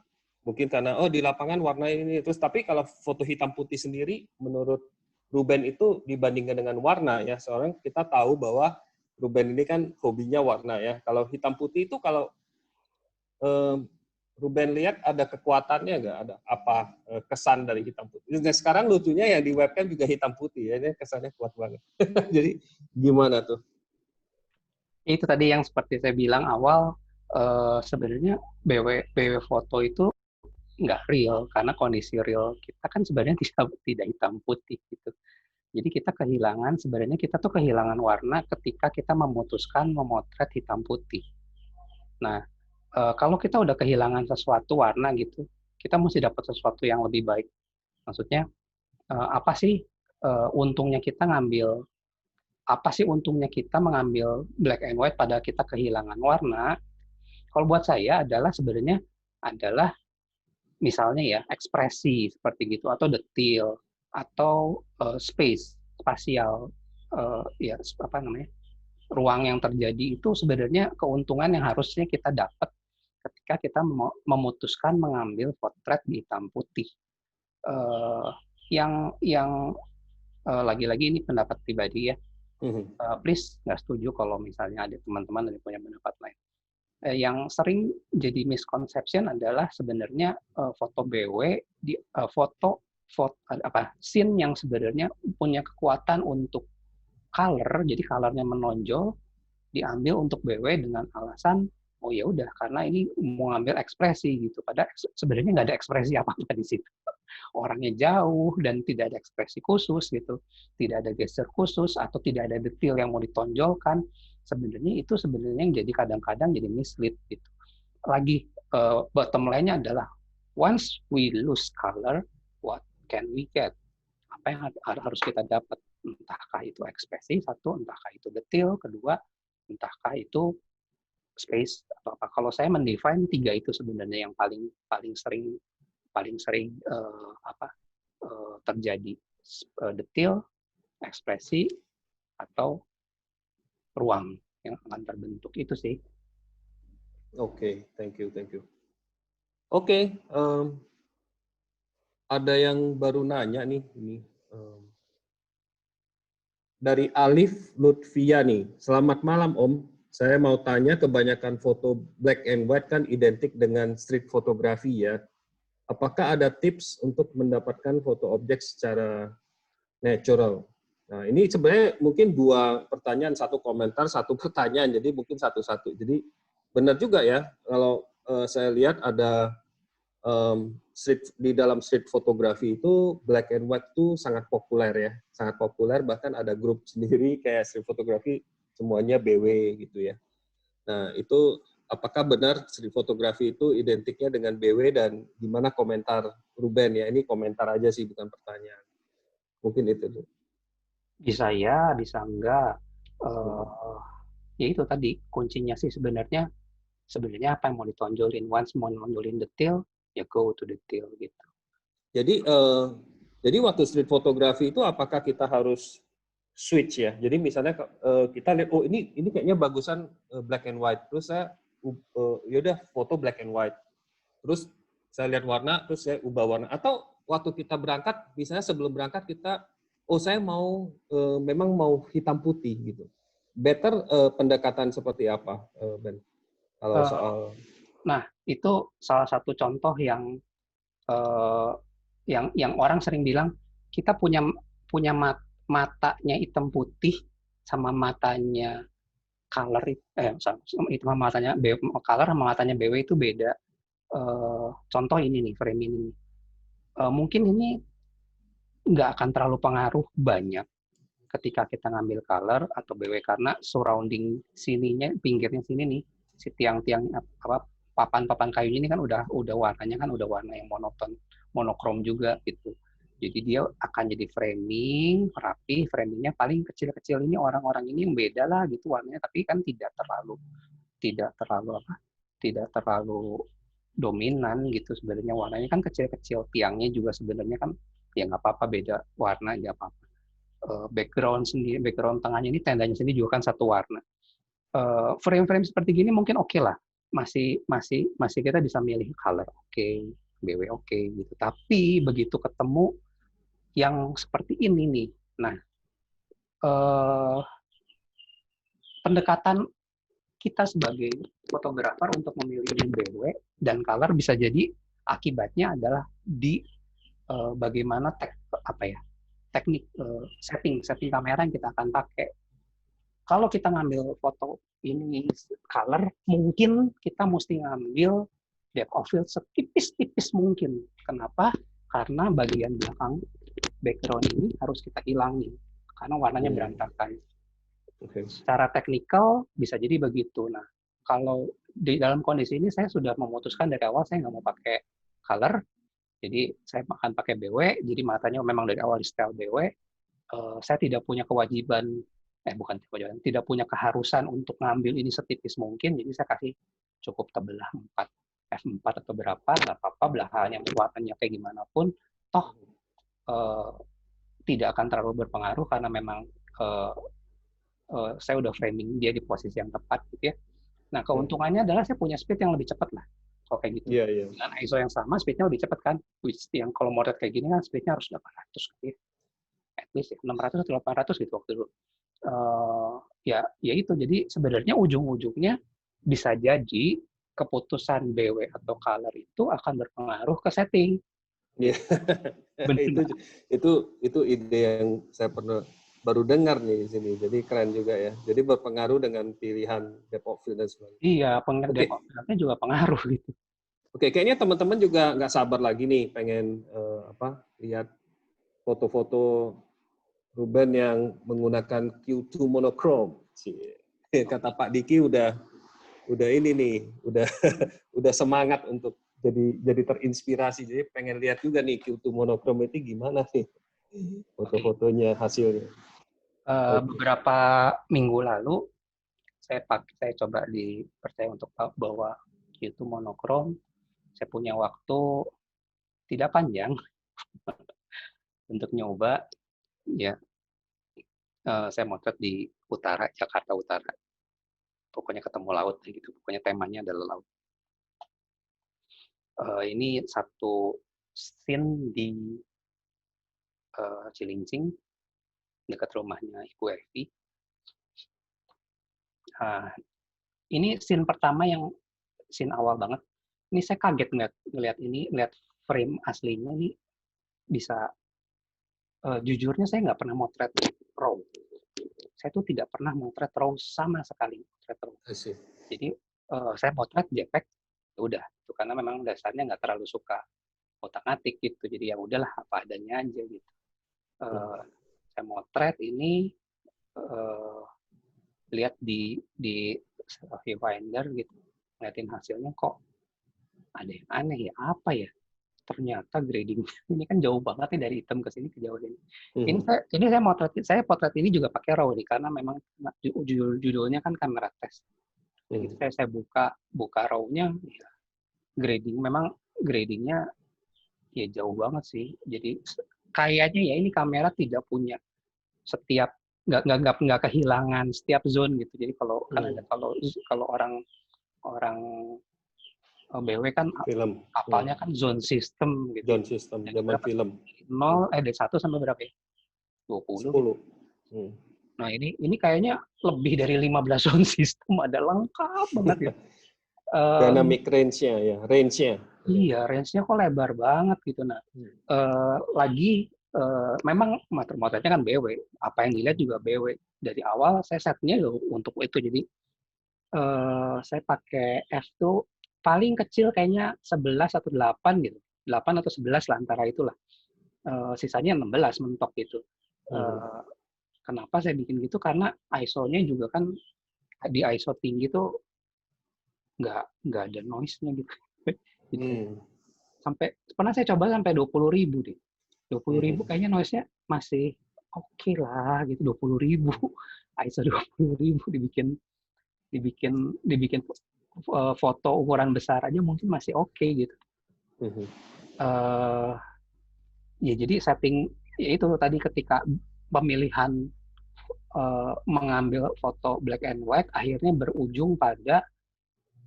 B: di lapangan warna ini terus, tapi kalau foto hitam putih sendiri menurut Ruben itu dibandingkan dengan warna ya, seorang kita tahu bahwa Ruben ini kan hobinya warna ya. Kalau hitam putih itu kalau Ruben lihat ada kekuatannya nggak? Ada apa kesan dari hitam putih? Nah, sekarang lucunya yang di webcam juga hitam putih ya, ini kesannya kuat banget. Jadi gimana tuh?
C: Itu tadi yang seperti saya bilang awal, sebenarnya BW foto itu nggak real, karena kondisi real kita kan sebenarnya tidak hitam putih gitu. Jadi sebenarnya kita tuh kehilangan warna ketika kita memutuskan memotret hitam putih. Nah, kalau kita udah kehilangan sesuatu warna gitu, kita mesti dapat sesuatu yang lebih baik. Maksudnya, apa sih untungnya kita mengambil black and white pada kita kehilangan warna? Kalau buat saya adalah misalnya ya ekspresi seperti gitu, atau detail, atau spasial, ya apa namanya, ruang yang terjadi itu sebenarnya keuntungan yang harusnya kita dapat ketika kita memutuskan mengambil potret di hitam putih. Yang lagi-lagi ini pendapat pribadi ya. Please nggak setuju kalau misalnya ada teman-teman yang punya pendapat lain. Yang sering jadi misconception adalah sebenarnya foto BW scene yang sebenarnya punya kekuatan untuk color, jadi colornya menonjol, diambil untuk BW dengan alasan oh ya udah karena ini mau ngambil ekspresi gitu. Padahal sebenarnya nggak ada ekspresi apa-apa di situ. Orangnya jauh dan tidak ada ekspresi khusus gitu, tidak ada gesture khusus atau tidak ada detail yang mau ditonjolkan. Sebenarnya yang jadi kadang-kadang jadi mislead gitu. Lagi bottom line-nya adalah once we lose color, what can we get? Apa yang harus kita dapat? Entahkah itu ekspresi satu, entahkah itu detail kedua, entahkah itu space atau apa. Kalau saya mendefine tiga itu sebenarnya yang paling sering terjadi, detail, ekspresi, atau ruang yang akan terbentuk, itu sih.
B: Oke, thank you. Oke, ada yang baru nanya nih, ini dari Alif Lutfia nih. Selamat malam Om, saya mau tanya, kebanyakan foto black and white kan identik dengan street fotografi ya. Apakah ada tips untuk mendapatkan foto objek secara natural? Nah, ini sebenarnya mungkin dua pertanyaan, satu komentar, satu pertanyaan, jadi mungkin satu-satu. Jadi benar juga ya, kalau saya lihat ada di dalam street fotografi itu black and white itu sangat populer ya, sangat populer, bahkan ada grup sendiri kayak street fotografi semuanya BW gitu ya. Nah, itu apakah benar street fotografi itu identiknya dengan BW, dan gimana komentar Ruben ya? Ini komentar aja sih, bukan pertanyaan. Mungkin itu tuh.
C: Bisa ya, bisa enggak. Ya itu tadi kuncinya sih sebenarnya apa yang mau ditonjolin. Once mau nonjolin detail, ya go to detail gitu.
B: Jadi waktu street fotografi itu apakah kita harus switch ya? Jadi misalnya kita lihat, oh ini kayaknya bagusan black and white, terus saya yaudah foto black and white, terus saya lihat warna, terus saya ubah warna. Atau waktu kita berangkat, misalnya sebelum berangkat kita, saya memang mau hitam putih gitu. Better pendekatan seperti apa, Ben? Kalau
C: Eh,
B: soal
C: nah, itu salah satu contoh eh, yang orang sering bilang kita punya matanya hitam putih sama matanya color sama matanya color sama matanya BW itu beda. Contoh ini nih frame ini. Mungkin ini nggak akan terlalu pengaruh banyak ketika kita ngambil color atau BW karena surrounding sininya pinggirnya sini nih si tiang-tiang apa papan-papan kayunya ini kan udah warnanya kan udah warna yang monoton monokrom juga gitu. Jadi dia akan jadi framing rapi, framingnya paling kecil-kecil ini orang-orang ini yang beda lah gitu warnanya, tapi kan tidak terlalu apa, tidak terlalu dominan gitu sebenarnya warnanya kan kecil-kecil, tiangnya juga sebenarnya kan ya nggak apa-apa beda warna nggak apa-apa. Background sendiri, background tengahnya ini tendanya sendiri juga kan satu warna. Frame-frame seperti gini mungkin oke lah, masih kita bisa milih color oke, BW oke gitu. Tapi begitu ketemu yang seperti ini nih, nah eh, pendekatan kita sebagai fotografer untuk memilih BW dan color bisa jadi akibatnya adalah di bagaimana teknik setting kamera yang kita akan pakai. Kalau kita ngambil foto ini color, mungkin kita mesti ngambil depth of field setipis-tipis mungkin. Kenapa? Karena bagian belakang background ini harus kita hilangin karena warnanya berantakan.
B: Okay.
C: Secara teknikal bisa jadi begitu. Nah, kalau di dalam kondisi ini saya sudah memutuskan dari awal saya nggak mau pakai color, jadi saya akan pakai BW. Jadi matanya memang dari awal di style BW. Saya tidak punya kewajiban, tidak punya keharusan untuk ngambil ini setipis mungkin. Jadi saya kasih cukup tebelah 4 f4 atau berapa, nggak apa-apa belahannya warnanya kayak gimana pun, toh tidak akan terlalu berpengaruh karena memang saya udah framing dia di posisi yang tepat gitu ya. Nah keuntungannya adalah saya punya speed yang lebih cepat lah. Kalau kayak gitu. Dengan ISO yang sama, speednya lebih cepat kan. Which yang kalau motret kayak gini kan speednya harus 800 gitu ya. At least 600 atau 800 gitu waktu dulu. Ya itu. Jadi sebenarnya ujung-ujungnya bisa jadi keputusan BW atau color itu akan berpengaruh ke setting.
B: Yeah. itu ide yang saya baru dengar nih di sini. Jadi keren juga ya. Jadi berpengaruh dengan pilihan depth of field dan sebagainya.
C: Iya, depth of fieldnya juga pengaruh gitu.
B: Oke, kayaknya teman-teman juga nggak sabar lagi nih pengen lihat foto-foto Ruben yang menggunakan Q2 monochrome. Kata Pak Diki udah ini nih, udah semangat untuk jadi terinspirasi. Jadi pengen lihat juga nih Q2 monochrome itu gimana nih foto-fotonya hasilnya.
C: Beberapa minggu lalu saya coba dipercaya untuk bawa Q2 monochrome. Saya punya waktu tidak panjang untuk nyoba, ya saya motret di utara, Jakarta Utara. Pokoknya ketemu laut gitu. Pokoknya temanya adalah laut. Ini satu scene di Cilincing dekat rumahnya Ibu Evi. Ini scene pertama yang scene awal banget. Ini saya kaget ngeliat frame aslinya ini bisa. Jujurnya saya nggak pernah motret raw. Saya tuh tidak pernah motret raw sama sekali. Jadi saya motret JPEG, udah. Itu karena memang dasarnya nggak terlalu suka otak-atik gitu. Jadi ya udahlah apa adanya aja gitu. Saya motret ini lihat di viewfinder gitu, ngeliatin hasilnya kok ada yang aneh ya, apa ya? Ternyata grading ini kan jauh banget nih dari hitam ke sini ke jauh ini. Ini saya potret ini juga pakai RAW nih karena memang judulnya kan kamera test. Jadi saya buka RAW-nya, ya, gradingnya ya jauh banget sih. Jadi kayaknya ya ini kamera tidak punya setiap nggak kehilangan setiap zone gitu. Jadi kalau kan ada kalau orang BW kan
B: film
C: kapalnya kan zone system gitu.
B: Zone system zaman film.
C: 0 dari 1 sampai berapa ya? 20.
B: 10.
C: Nah, ini kayaknya lebih dari 15 zone system, ada lengkap banget ya.
B: Dynamic range-nya ya, range-nya.
C: Iya, range-nya kok lebar banget gitu. Nah, memang motretnya kan BW, apa yang dilihat juga BW. Dari awal saya setnya untuk itu, jadi saya pakai f tuh paling kecil kayaknya 11 atau 8 gitu, 8 atau 11 lah antara itulah. Sisanya 16 mentok gitu. Kenapa saya bikin gitu? Karena ISO-nya juga kan di ISO tinggi tuh nggak ada noise-nya gitu. Gitu. Sampai pernah saya coba sampai 20.000 deh. 20.000 kayaknya noise-nya masih oke lah gitu. 20.000 ISO 20.000 dibikin foto ukuran besar aja mungkin masih oke gitu. Ya jadi setting ya itu tadi ketika pemilihan mengambil foto black and white akhirnya berujung pada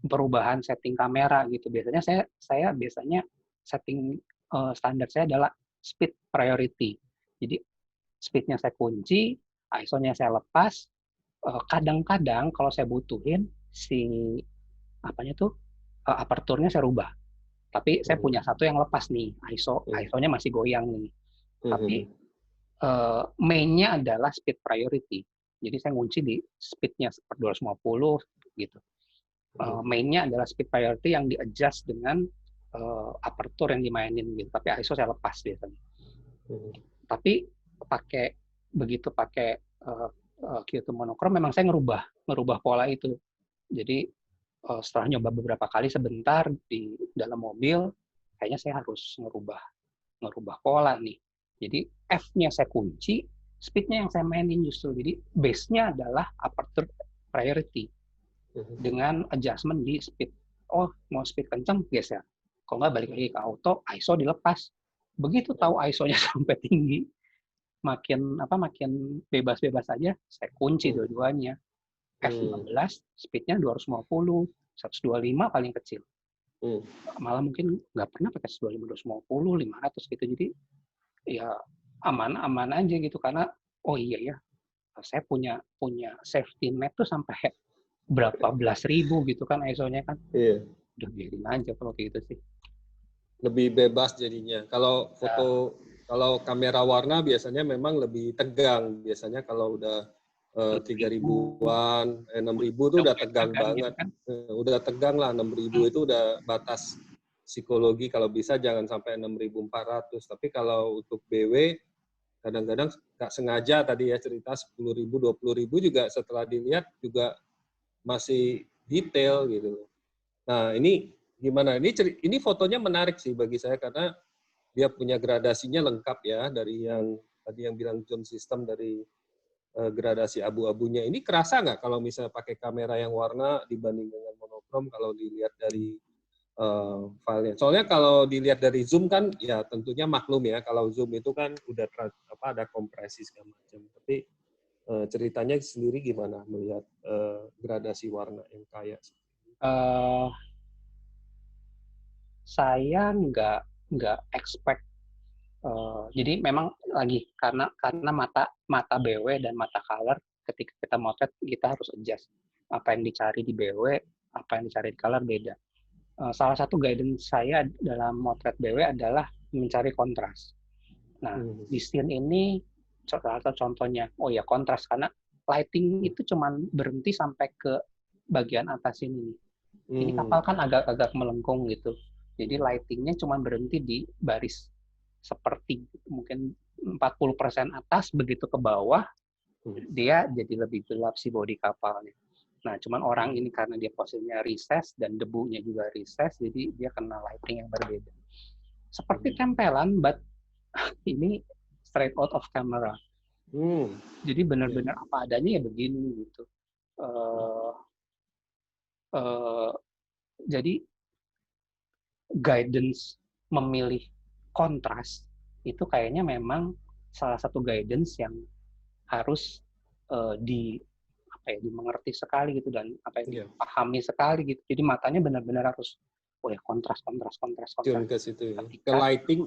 C: perubahan setting kamera gitu. Biasanya saya biasanya setting standar saya adalah speed priority. Jadi speednya saya kunci, ISO-nya saya lepas. Kadang-kadang kalau saya butuhin si apanya tuh aperturnya saya rubah. Tapi saya punya satu yang lepas nih, ISO-nya masih goyang nih. Tapi main-nya adalah speed priority. Jadi saya ngunci di speed-nya 250 gitu. Main-nya adalah speed priority yang di-adjust dengan aperture yang dimainin gitu. Tapi ISO saya lepas biasanya. Tapi begitu pakai Q2 monochrome memang saya ngerubah pola itu. Jadi setelah nyoba beberapa kali sebentar di dalam mobil, kayaknya saya harus ngerubah pola nih. Jadi F-nya saya kunci, speed-nya yang saya mainin justru. Jadi base-nya adalah aperture priority dengan adjustment di speed. Oh, mau speed kencang, geser. Kalau nggak balik lagi ke auto, ISO dilepas. Begitu tahu ISO-nya sampai tinggi, makin bebas-bebas aja, saya kunci dua-duanya. F15, speed-nya 250, 125 paling kecil. Malah mungkin nggak pernah pakai 125, 250, 500 gitu. Jadi ya aman-aman aja gitu karena oh iya ya saya punya safety net tuh sampai berapa belas ribu gitu kan ISO-nya kan.
B: Iya.
C: Udah biarin aja kalau gitu sih.
B: Lebih bebas jadinya. Kalau kamera warna biasanya memang lebih tegang. Biasanya kalau udah 3.000-an, 6.000 itu udah tegang banget. Gitu kan? Udah tegang lah, 6.000 itu udah batas psikologi. Kalau bisa jangan sampai 6.400. Tapi kalau untuk BW, kadang-kadang nggak sengaja tadi ya cerita 10.000, 20.000 juga setelah dilihat juga masih detail gitu. Nah ini gimana? Ini fotonya menarik sih bagi saya karena dia punya gradasinya lengkap ya dari yang tadi yang bilang zoom system dari gradasi abu-abunya. Ini kerasa nggak kalau misalnya pakai kamera yang warna dibanding dengan monokrom kalau dilihat dari filenya? Soalnya kalau dilihat dari zoom kan ya tentunya maklum ya kalau zoom itu kan udah ada kompresi segala macam. Tapi ceritanya sendiri gimana melihat gradasi warna yang kaya?
C: Saya nggak expect. Jadi memang lagi karena mata BW dan mata color ketika kita motret kita harus adjust apa yang dicari di BW, apa yang dicari di color beda. Salah satu guidance saya dalam motret BW adalah mencari kontras. Nah di scene ini contohnya, oh ya kontras karena lighting itu cuman berhenti sampai ke bagian atas ini. Ini kapal kan agak melengkung gitu. Jadi lightingnya cuma berhenti di baris seperti mungkin 40% atas, begitu ke bawah dia jadi lebih gelap si bodi kapalnya. Nah, cuman orang ini karena dia posisinya recess dan debunya juga recess, jadi dia kena lighting yang berbeda. Seperti tempelan, but ini straight out of camera. Jadi benar-benar apa adanya ya begini gitu. Jadi guidance memilih kontras itu kayaknya memang salah satu guidance yang harus dimengerti sekali gitu dan dipahami sekali gitu. Jadi matanya benar-benar harus oh ya kontras.
B: Ke situ ya. Ke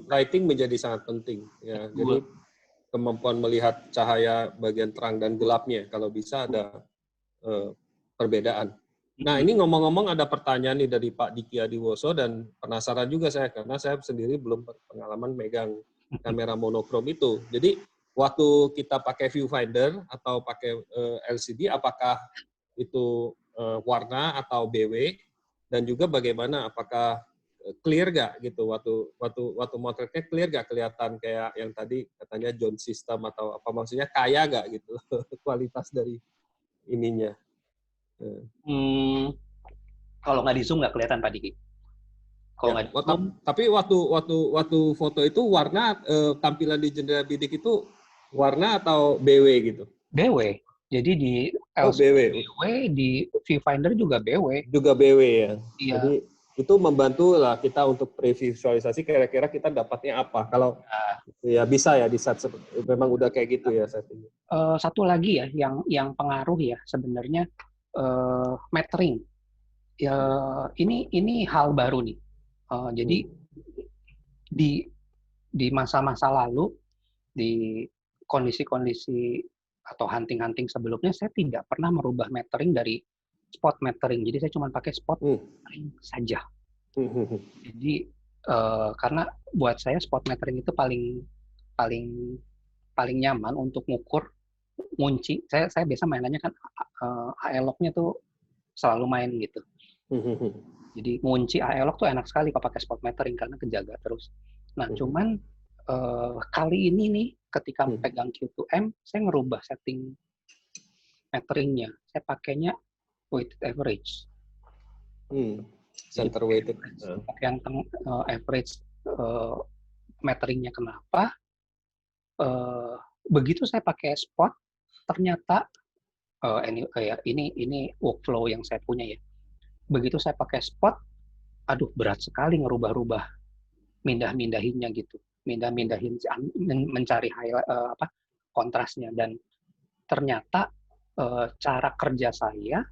B: lighting menjadi sangat penting ya. Jadi kemampuan melihat cahaya bagian terang dan gelapnya kalau bisa ada perbedaan. Nah, ini ngomong-ngomong ada pertanyaan nih dari Pak Diki Adiwoso dan penasaran juga saya karena saya sendiri belum pengalaman megang kamera monokrom itu. Jadi waktu kita pakai viewfinder atau pakai LCD, apakah itu warna atau BW dan juga bagaimana apakah clear gak gitu waktu motretnya clear gak kelihatan kayak yang tadi katanya John System atau apa maksudnya kaya gak gitu kualitas dari ininya.
C: Kalau nggak di zoom nggak kelihatan Pak Diki. Kalau nggak di zoom,
B: Tapi waktu foto itu warna tampilan di jendela bidik itu warna atau BW gitu?
C: BW. Jadi di
B: BW.
C: BW, di viewfinder juga BW.
B: Juga BW ya.
C: Iya.
B: Jadi itu membantu lah kita untuk previsualisasi kira-kira kita dapatnya apa. Kalau ya bisa ya di saat memang udah kayak gitu ya settingnya.
C: Satu lagi ya yang pengaruh ya sebenarnya metering. Ya, ini hal baru nih. Jadi di masa-masa lalu, di kondisi-kondisi atau hunting-hunting sebelumnya, saya tidak pernah merubah metering dari spot metering. Jadi saya cuma pakai spot metering saja. Jadi karena buat saya spot metering itu paling nyaman untuk ngukur ngunci. Saya biasa mainannya kan AE-lock-nya tuh selalu main gitu. Jadi ngunci AE-lock tuh enak sekali kalau pakai spot metering karena kejaga terus. Nah, cuman kali ini nih ketika pegang Q2M, saya ngerubah setting meteringnya. Saya pakainya weighted average.
B: Center weighted.
C: Pakai yang average meteringnya kenapa? Begitu saya pakai spot, ternyata ini workflow yang saya punya ya. Begitu saya pakai spot, aduh berat sekali ngerubah-rubah, mindah-mindahinnya gitu, mindah-mindahin mencari kontrasnya dan ternyata cara kerja saya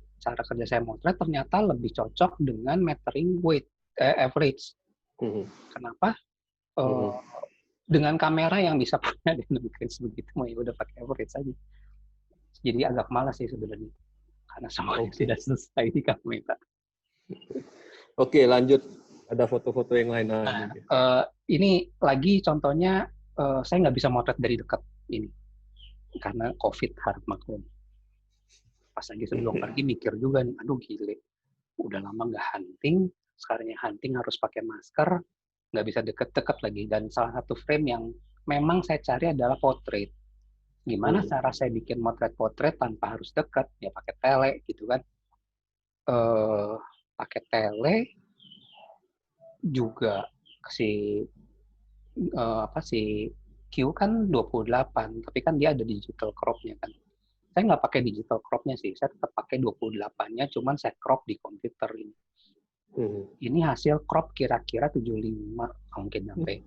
C: motret ternyata lebih cocok dengan metering average. Kenapa? Dengan kamera yang bisa punya dynamic begitu, mau ya udah pakai average aja. Jadi agak malas sih sebenarnya karena semuanya tidak selesai di kamera.
B: Oke, lanjut. Ada foto-foto yang lain.
C: Ini lagi contohnya saya nggak bisa motret dari dekat ini karena COVID harap maklum. Pas lagi sebelum pergi mikir juga nih, aduh gile, udah lama nggak hunting, sekarang hunting harus pakai masker, nggak bisa deket-deket lagi. Dan salah satu frame yang memang saya cari adalah portrait. Gimana cara saya bikin motret portrait tanpa harus dekat? Ya pakai tele gitu kan. Pakai tele juga si Q kan 28, tapi kan dia ada digital crop-nya kan. Saya nggak pakai digital crop-nya sih, saya tetap pakai 28-nya, cuman saya crop di komputer ini. Ini hasil crop kira-kira 75, mungkin sampai.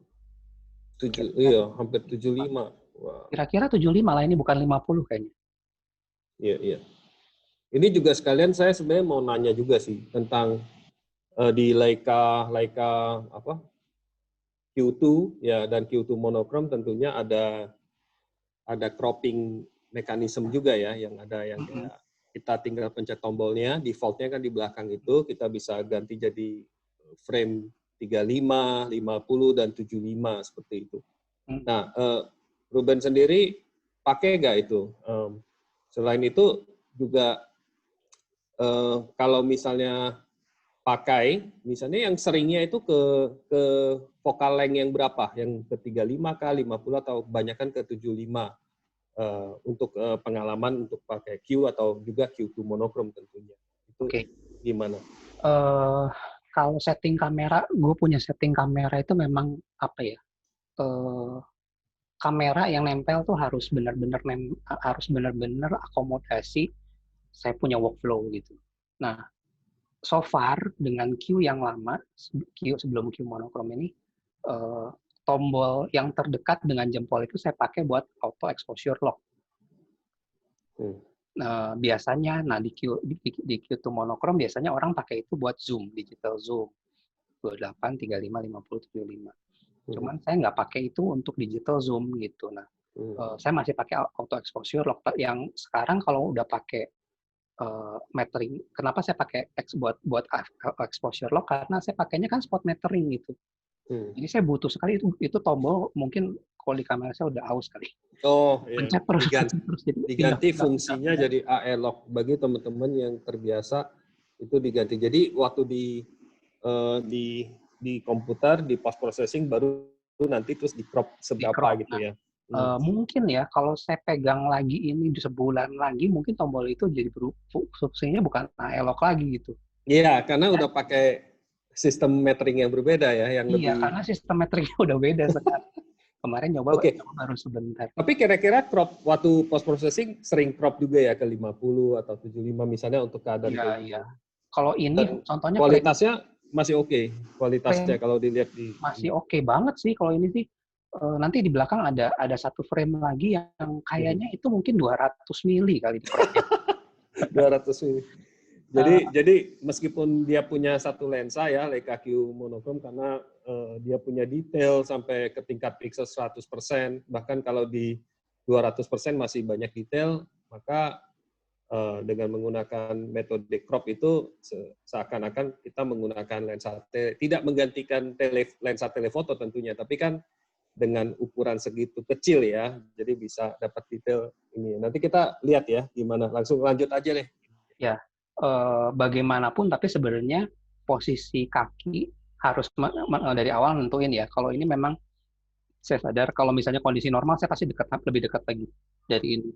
B: Iya, hampir 75.
C: Wow. Kira-kira 75 lah, ini bukan 50 kayaknya.
B: Iya. Ini juga sekalian saya sebenarnya mau nanya juga sih tentang di Leica apa Q2 ya dan Q2 monokrom tentunya ada cropping mekanisme juga ya yang ada yang kayak kita tinggal pencet tombolnya, defaultnya kan di belakang itu kita bisa ganti jadi frame 35, 50 dan 75 seperti itu. Nah, Ruben sendiri pakai nggak itu? Selain itu juga kalau misalnya pakai, misalnya yang seringnya itu ke focal length yang berapa? Yang ke 35 kah, 50 atau kebanyakan ke 75 untuk pengalaman untuk pakai Q atau juga Q2 monokrom tentunya. Itu gimana?
C: Kalau setting kamera, gue punya setting kamera itu memang apa ya? Kamera yang nempel tuh harus benar-benar akomodasi saya punya workflow gitu. Nah, so far dengan Q yang lama, sebelum Q monokrom ini, tombol yang terdekat dengan jempol itu saya pakai buat auto exposure lock. Biasanya, di Q2 monokrom biasanya orang pakai itu buat zoom, digital zoom, 28, 35, 50, 75. Cuman saya nggak pakai itu untuk digital zoom gitu. Nah, saya masih pakai auto exposure lock yang sekarang kalau udah pakai metering. Kenapa saya pakai buat exposure lock? Karena saya pakainya kan spot metering gitu. Jadi saya butuh sekali itu tombol, mungkin kalau di kamera saya udah aus kali.
B: Oh, ya.
C: Pencet terus,
B: Diganti,
C: pencet terus. Jadi
B: diganti
C: pindah.
B: fungsinya jadi AE lock bagi teman-teman yang terbiasa itu diganti. Jadi waktu di komputer di post processing baru nanti terus di crop seberapa
C: Di-crop.
B: gitu ya.
C: Mungkin ya kalau saya pegang lagi ini di sebulan lagi mungkin tombol itu jadi fungsinya bukan AE lock lagi gitu.
B: Iya, karena udah pakai sistem metering yang berbeda ya, yang
C: Iya,
B: lebih.
C: karena sistem metriknya udah beda sekarang. Kemarin nyoba baru sebentar.
B: Tapi kira-kira crop waktu post processing sering crop juga ya ke 50 atau 75 misalnya untuk keadaan
C: Iya,
B: kayak
C: iya.
B: gitu.
C: Kalau ini
B: Dan
C: contohnya
B: kualitasnya masih oke. Kualitasnya
C: frame
B: kalau dilihat di
C: masih oke banget sih kalau ini sih. Nanti di belakang ada satu frame lagi yang kayaknya itu mungkin 200 mili kali di cropnya.
B: 200 mili. Jadi meskipun dia punya satu lensa ya Leica Q monochrome karena dia punya detail sampai ke tingkat pixel 100%, bahkan kalau di 200% masih banyak detail, maka dengan menggunakan metode crop itu seakan-akan kita menggunakan lensa tidak menggantikan lensa telefoto tentunya, tapi kan dengan ukuran segitu kecil ya, jadi bisa dapat detail ini. Nanti kita lihat ya gimana. Langsung lanjut aja deh.
C: Ya, bagaimanapun tapi sebenarnya posisi kaki harus dari awal nentuin ya. Kalau ini memang saya sadar kalau misalnya kondisi normal saya pasti lebih dekat lagi dari ini.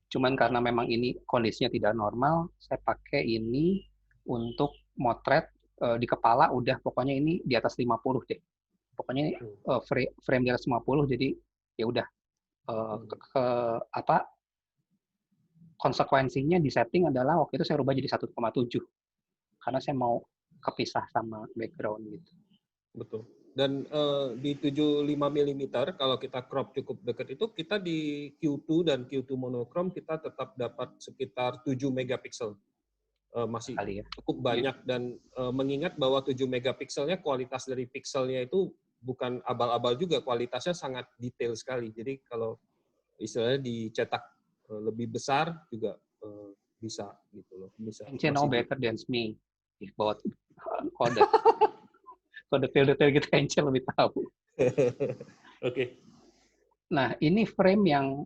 C: Cuman karena memang ini kondisinya tidak normal, saya pakai ini untuk motret di kepala udah pokoknya ini di atas 50 deh. Pokoknya frame di atas 50 jadi ya udah konsekuensinya di setting adalah waktu itu saya rubah jadi 1,7 karena saya mau kepisah sama background gitu.
B: Betul. Dan di 75 mm kalau kita crop cukup dekat itu kita di Q2 dan Q2 monochrome kita tetap dapat sekitar 7 megapiksel. Masih
C: Kali ya.
B: cukup banyak dan mengingat bahwa 7 megapikselnya kualitas dari pikselnya itu bukan abal-abal juga, kualitasnya sangat detail sekali. Jadi kalau istilahnya dicetak lebih besar juga bisa gitu loh. Bisa.
C: You know better than me. Buat kode. Kode detail-detail gitu Angel lebih tahu.
B: Oke.
C: Nah, ini frame yang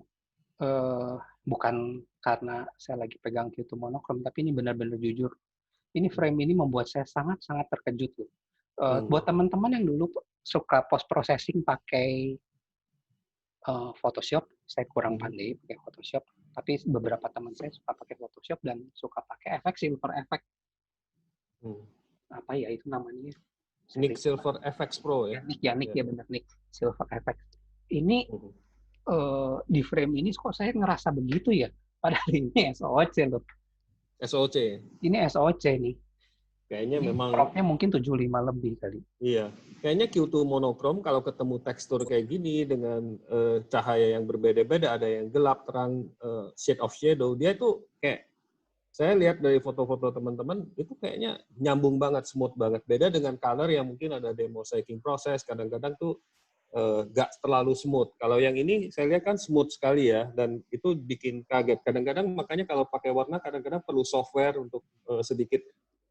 C: bukan karena saya lagi pegang Q2 monochrome, tapi ini benar-benar jujur. Ini frame ini membuat saya sangat-sangat terkejut loh. Buat teman-teman yang dulu suka post processing pakai Photoshop, saya kurang pandai pakai Photoshop, tapi beberapa teman saya suka pakai Photoshop dan suka pakai efek Silver Effect. Apa ya itu namanya?
B: Nik Silver FX Pro ya?
C: Nik ya benar Nik Silver Effect. Ini di frame ini kok saya ngerasa begitu ya? Padahal ini SOC loh.
B: SOC?
C: Ini SOC nih.
B: Kayaknya
C: ini
B: memang
C: cropnya mungkin 75 lebih kali.
B: Iya, kayaknya Q2 monochrome kalau ketemu tekstur kayak gini dengan cahaya yang berbeda-beda, ada yang gelap, terang, shade of shadow, dia itu kayak saya lihat dari foto-foto teman-teman itu kayaknya nyambung banget, smooth banget. Beda dengan color yang mungkin ada demosaiking proses, kadang-kadang tuh nggak terlalu smooth. Kalau yang ini saya lihat kan smooth sekali ya, dan itu bikin kaget. Kadang-kadang makanya kalau pakai warna kadang-kadang perlu software untuk sedikit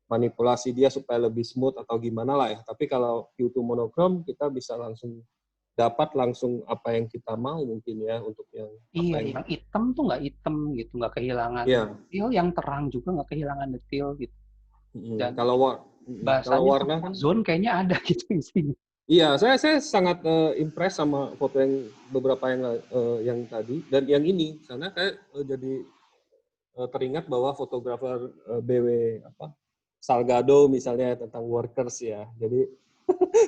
B: manipulasi dia supaya lebih smooth atau gimana lah ya. Tapi kalau Q2 monochrome kita bisa langsung dapat langsung apa yang kita mau mungkin ya untuk yang
C: yang hitam tuh nggak hitam gitu, nggak kehilangan detail, yang terang juga nggak kehilangan detail gitu. Dan
B: kalau warna kan
C: zone kayaknya ada gitu isinya.
B: Iya, saya sangat impress sama foto yang beberapa yang tadi dan yang ini karena saya jadi teringat bahwa fotografer BW Salgado misalnya tentang workers ya. Jadi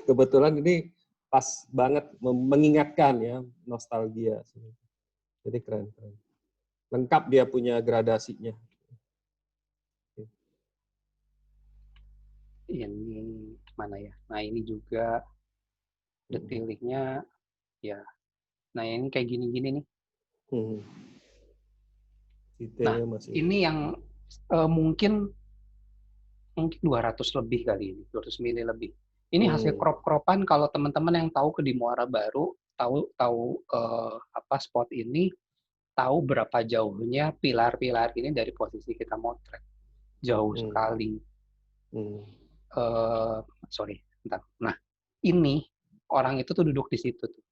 B: kebetulan ini pas banget mengingatkan ya nostalgia. Jadi keren. Lengkap dia punya gradasinya.
C: Ini mana ya? Nah ini juga detailingnya ya. Nah ini kayak gini-gini nih. Nah ini yang mungkin 200 lebih kali ini, 200 mili lebih. Ini hasil crop-cropan kalau teman-teman yang tahu ke di Muara Baru, tahu spot ini, tahu berapa jauhnya pilar-pilar ini dari posisi kita motret. Jauh sekali. Sorry, bentar. Nah, ini orang itu tuh duduk di situ tuh.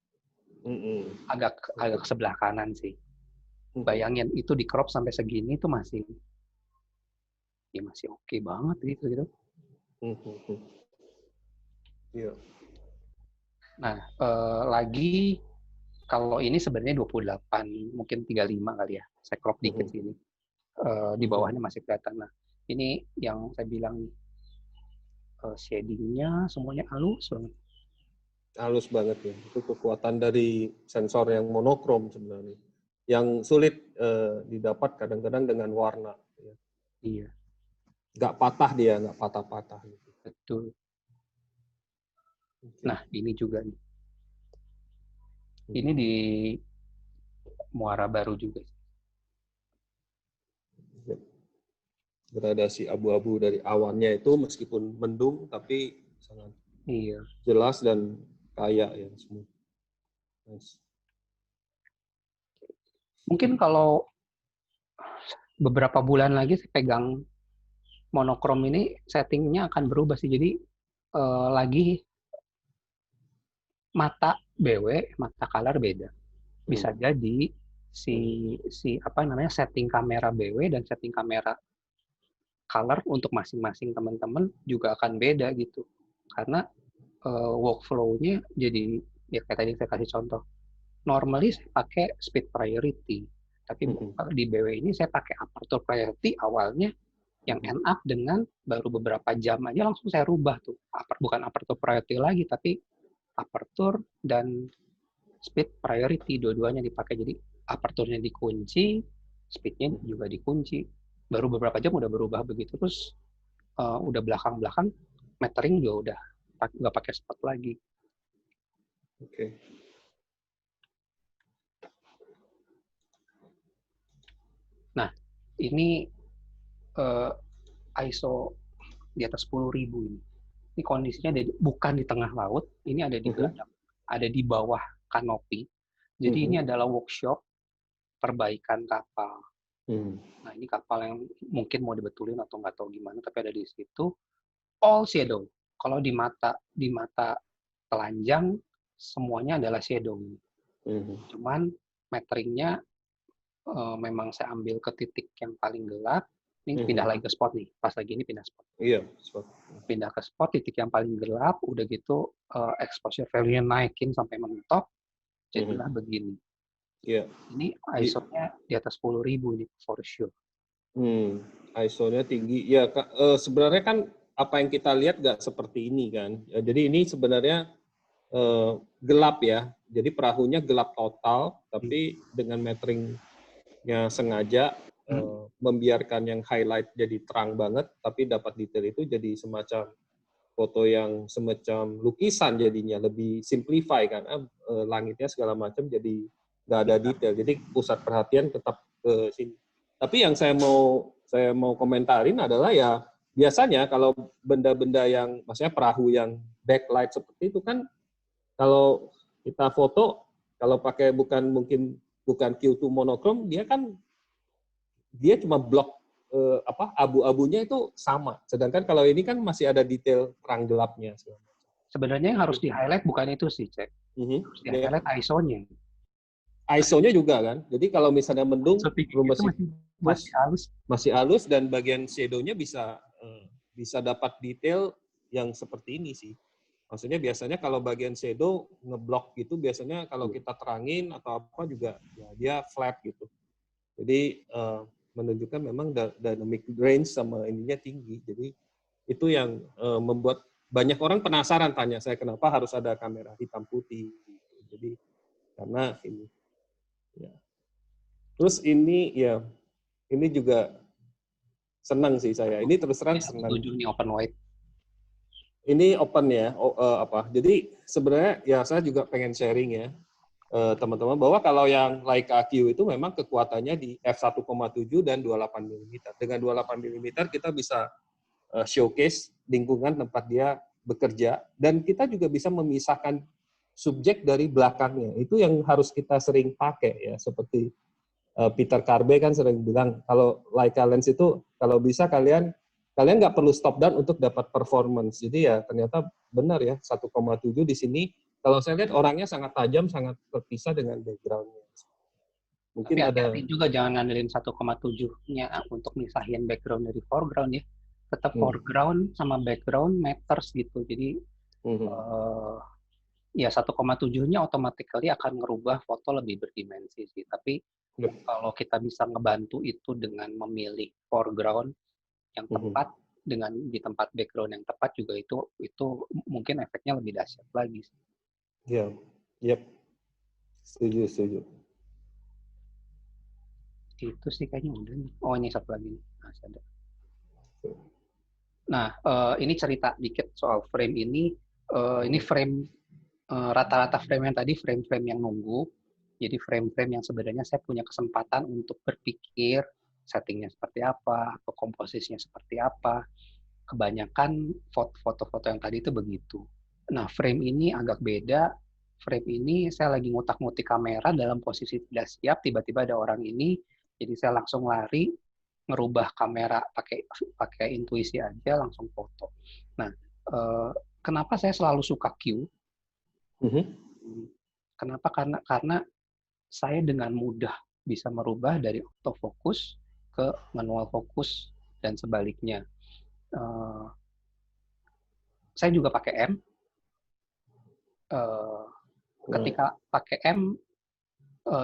C: Agak ke sebelah kanan sih. Bayangin itu di crop sampai segini tuh masih oke banget gitu.
B: Iya.
C: Nah, lagi kalau ini sebenarnya 28, mungkin 35 kali ya. Saya crop dikit sini. Di bawahnya masih kelihatan. Nah, ini yang saya bilang shading-nya semuanya halus banget.
B: Halus banget ya. Itu kekuatan dari sensor yang monokrom sebenarnya. Yang sulit didapat kadang-kadang dengan warna. Ya.
C: Iya.
B: Nggak patah dia, nggak patah-patah. Gitu.
C: Betul. Nah, ini juga nih. Ini di Muara Baru juga.
B: Gradasi abu-abu dari awannya itu meskipun mendung tapi sangat jelas dan kaya ya semua. Nice.
C: Mungkin kalau beberapa bulan lagi saya pegang monokrom ini settingnya akan berubah sih. Jadi lagi mata BW, mata color beda. Bisa jadi si setting kamera BW dan setting kamera color untuk masing-masing teman-teman juga akan beda gitu. Karena workflow-nya jadi ya kayak tadi saya kasih contoh. Normally saya pakai speed priority, tapi di BW ini saya pakai aperture priority awalnya yang end up dengan baru beberapa jam aja langsung saya rubah tuh. Bukan aperture priority lagi, tapi aperture dan speed priority dua-duanya dipakai. Jadi aperture-nya dikunci, speed-nya juga dikunci. Baru beberapa jam udah berubah begitu. Terus udah belakang-belakang metering juga udah nggak pakai spot lagi.
B: Oke.
C: Nah, ini ISO di atas 10.000 ini. Ini kondisinya bukan di tengah laut, ini ada di geladang, ada di bawah kanopi. Jadi ini adalah workshop perbaikan kapal. Nah, ini kapal yang mungkin mau dibetulin atau nggak tahu gimana, tapi ada di situ. All shadow. Kalau di mata telanjang semuanya adalah shadow. Cuman meteringnya memang saya ambil ke titik yang paling gelap. Ini pindah lagi ke spot nih. Pas lagi ini pindah spot.
B: Iya, spot.
C: Pindah ke spot titik yang paling gelap. Udah gitu exposure value-nya naikin sampai mentok. Jadilah begini.
B: Iya.
C: Ini ISO-nya di atas 10.000 nih for sure.
B: ISO-nya tinggi. Ya, sebenarnya kan apa yang kita lihat nggak seperti ini kan. Ya, jadi ini sebenarnya gelap ya. Jadi perahunya gelap total, tapi dengan meteringnya sengaja membiarkan yang highlight jadi terang banget, tapi dapat detail itu jadi semacam foto yang semacam lukisan jadinya, lebih simplify kan. Langitnya segala macam jadi nggak ada detail. Jadi pusat perhatian tetap ke sini. Tapi yang saya mau komentarin adalah ya biasanya kalau benda-benda yang maksudnya perahu yang backlight seperti itu kan kalau kita foto kalau pakai bukan Q2 monokrom dia cuma blok abu-abunya itu sama. Sedangkan kalau ini kan masih ada detail terang gelapnya.
C: Sebenarnya yang harus di-highlight bukan itu sih, Cek. Harus di-highlight ISO-nya.
B: ISO-nya juga kan. Jadi kalau misalnya mendung masih halus dan bagian shadow-nya bisa dapat detail yang seperti ini sih. Maksudnya biasanya kalau bagian shadow ngeblok gitu biasanya kalau kita terangin atau apa juga ya dia flat gitu. Jadi menunjukkan memang dynamic range sama ininya tinggi. Jadi itu yang membuat banyak orang penasaran tanya saya kenapa harus ada kamera hitam putih. Jadi karena ini. Ya. Terus ini ya ini juga senang sih saya. Ini terus terang senang.
C: Ini open wide.
B: Ini open ya. Jadi sebenarnya ya saya juga pengen sharing ya teman-teman bahwa kalau yang Leica Q itu memang kekuatannya di f1,7 dan 28 mm. Dengan 28 mm kita bisa showcase lingkungan tempat dia bekerja dan kita juga bisa memisahkan subjek dari belakangnya. Itu yang harus kita sering pakai ya seperti Peter Carbe kan sering bilang kalau Leica lens itu kalau bisa kalian nggak perlu stop down untuk dapat performance. Jadi ya ternyata benar ya 1,7 di sini. Kalau saya lihat orangnya sangat tajam, sangat terpisah dengan background-nya. Mungkin
C: Tapi
B: ada
C: hati-hati juga jangan ngandelin 1,7-nya untuk misahin background dari foreground ya. Tetap foreground sama background matters gitu. Jadi ya 1,7-nya automatically akan ngerubah foto lebih berdimensi sih. Tapi kalau kita bisa ngebantu itu dengan memilih foreground yang tepat dengan di tempat background yang tepat juga itu mungkin efeknya lebih dahsyat lagi.
B: Iya, yep. Setuju.
C: Itu sih kayaknya udah nih. Oh ini satu lagi nih. Ada. Nah ini cerita dikit soal frame ini. Ini frame rata-rata frame yang tadi frame-frame yang nunggu. Jadi frame-frame yang sebenarnya saya punya kesempatan untuk berpikir settingnya seperti apa, atau komposisinya seperti apa. Kebanyakan foto-foto yang tadi itu begitu. Nah, frame ini agak beda. Frame ini saya lagi ngutak-ngutik kamera dalam posisi tidak siap, tiba-tiba ada orang ini, jadi saya langsung lari, ngerubah kamera pakai intuisi aja, langsung foto. Nah, kenapa saya selalu suka Q? Kenapa? Karena saya dengan mudah bisa merubah dari autofocus ke manual fokus dan sebaliknya. Saya juga pakai M. Ketika pakai M,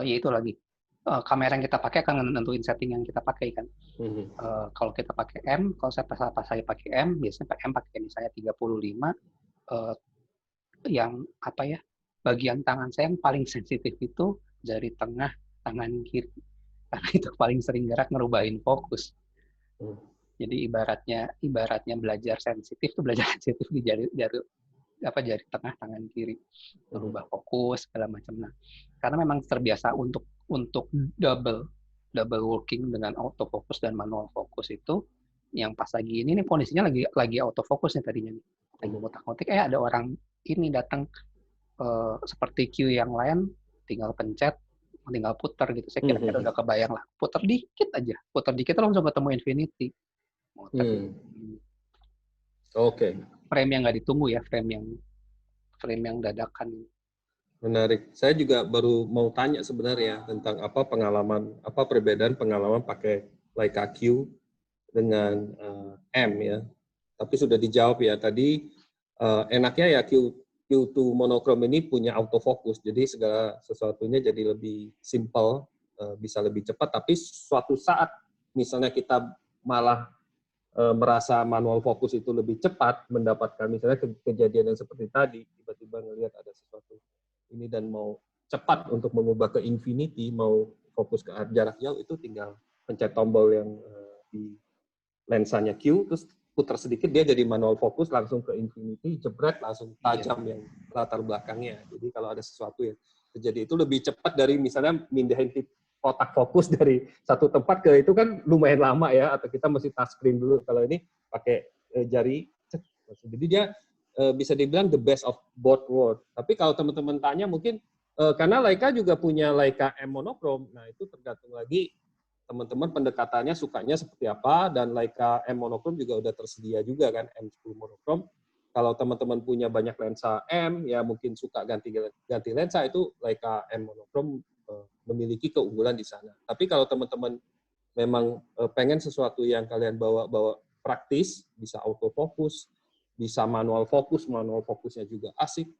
C: ya itu lagi. Kamera yang kita pakai akan nentuin setting yang kita pakai kan. Kalau kita pakai M, kalau saya pakai M, biasanya M pakai misalnya 35. Yang apa ya? Bagian tangan saya yang paling sensitif itu jari tengah tangan kiri. Karena itu paling sering gerak ngerubahin fokus. Jadi ibaratnya belajar sensitif tuh belajar sensitif di jari tengah tangan kiri, merubah fokus segala macam. Nah, karena memang terbiasa untuk double working dengan autofocus dan manual fokus itu, yang pas lagi ini nih kondisinya lagi autofocus nih tadinya nih, lagi ngotak-ngotik ada orang ini datang seperti Q yang lain, tinggal pencet, tinggal putar gitu. Saya kira-kira udah kebayang lah, putar dikit langsung ketemu infinity.
B: Oke.
C: Frame yang nggak ditunggu ya, frame yang dadakan.
B: Menarik. Saya juga baru mau tanya sebenarnya tentang perbedaan pengalaman pakai Leica Q dengan M ya. Tapi sudah dijawab ya tadi. Enaknya ya Q2 monochrome ini punya autofocus, jadi segala sesuatunya jadi lebih simple, bisa lebih cepat. Tapi suatu saat misalnya kita malah merasa manual fokus itu lebih cepat, mendapatkan misalnya kejadian yang seperti tadi, tiba-tiba ngelihat ada sesuatu ini dan mau cepat untuk mengubah ke infinity, mau fokus ke jarak jauh, itu tinggal pencet tombol yang di lensanya Q, terus putar sedikit dia jadi manual fokus, langsung ke infinity, jebret langsung tajam yang latar belakangnya. Jadi kalau ada sesuatu yang terjadi itu lebih cepat dari misalnya mindahin kotak fokus dari satu tempat ke itu kan lumayan lama ya, atau kita mesti touchscreen dulu. Kalau ini pakai jari, jadi dia bisa dibilang the best of both worlds. Tapi kalau teman-teman tanya mungkin karena Leica juga punya Leica M monochrome, nah itu tergantung lagi teman-teman pendekatannya sukanya seperti apa, dan Leica M monochrome juga udah tersedia juga kan, M10 monochrome. Kalau teman-teman punya banyak lensa M, ya mungkin suka ganti lensa, itu Leica M monochrome memiliki keunggulan di sana. Tapi kalau teman-teman memang pengen sesuatu yang kalian bawa praktis, bisa autofocus, bisa manual fokusnya juga asik,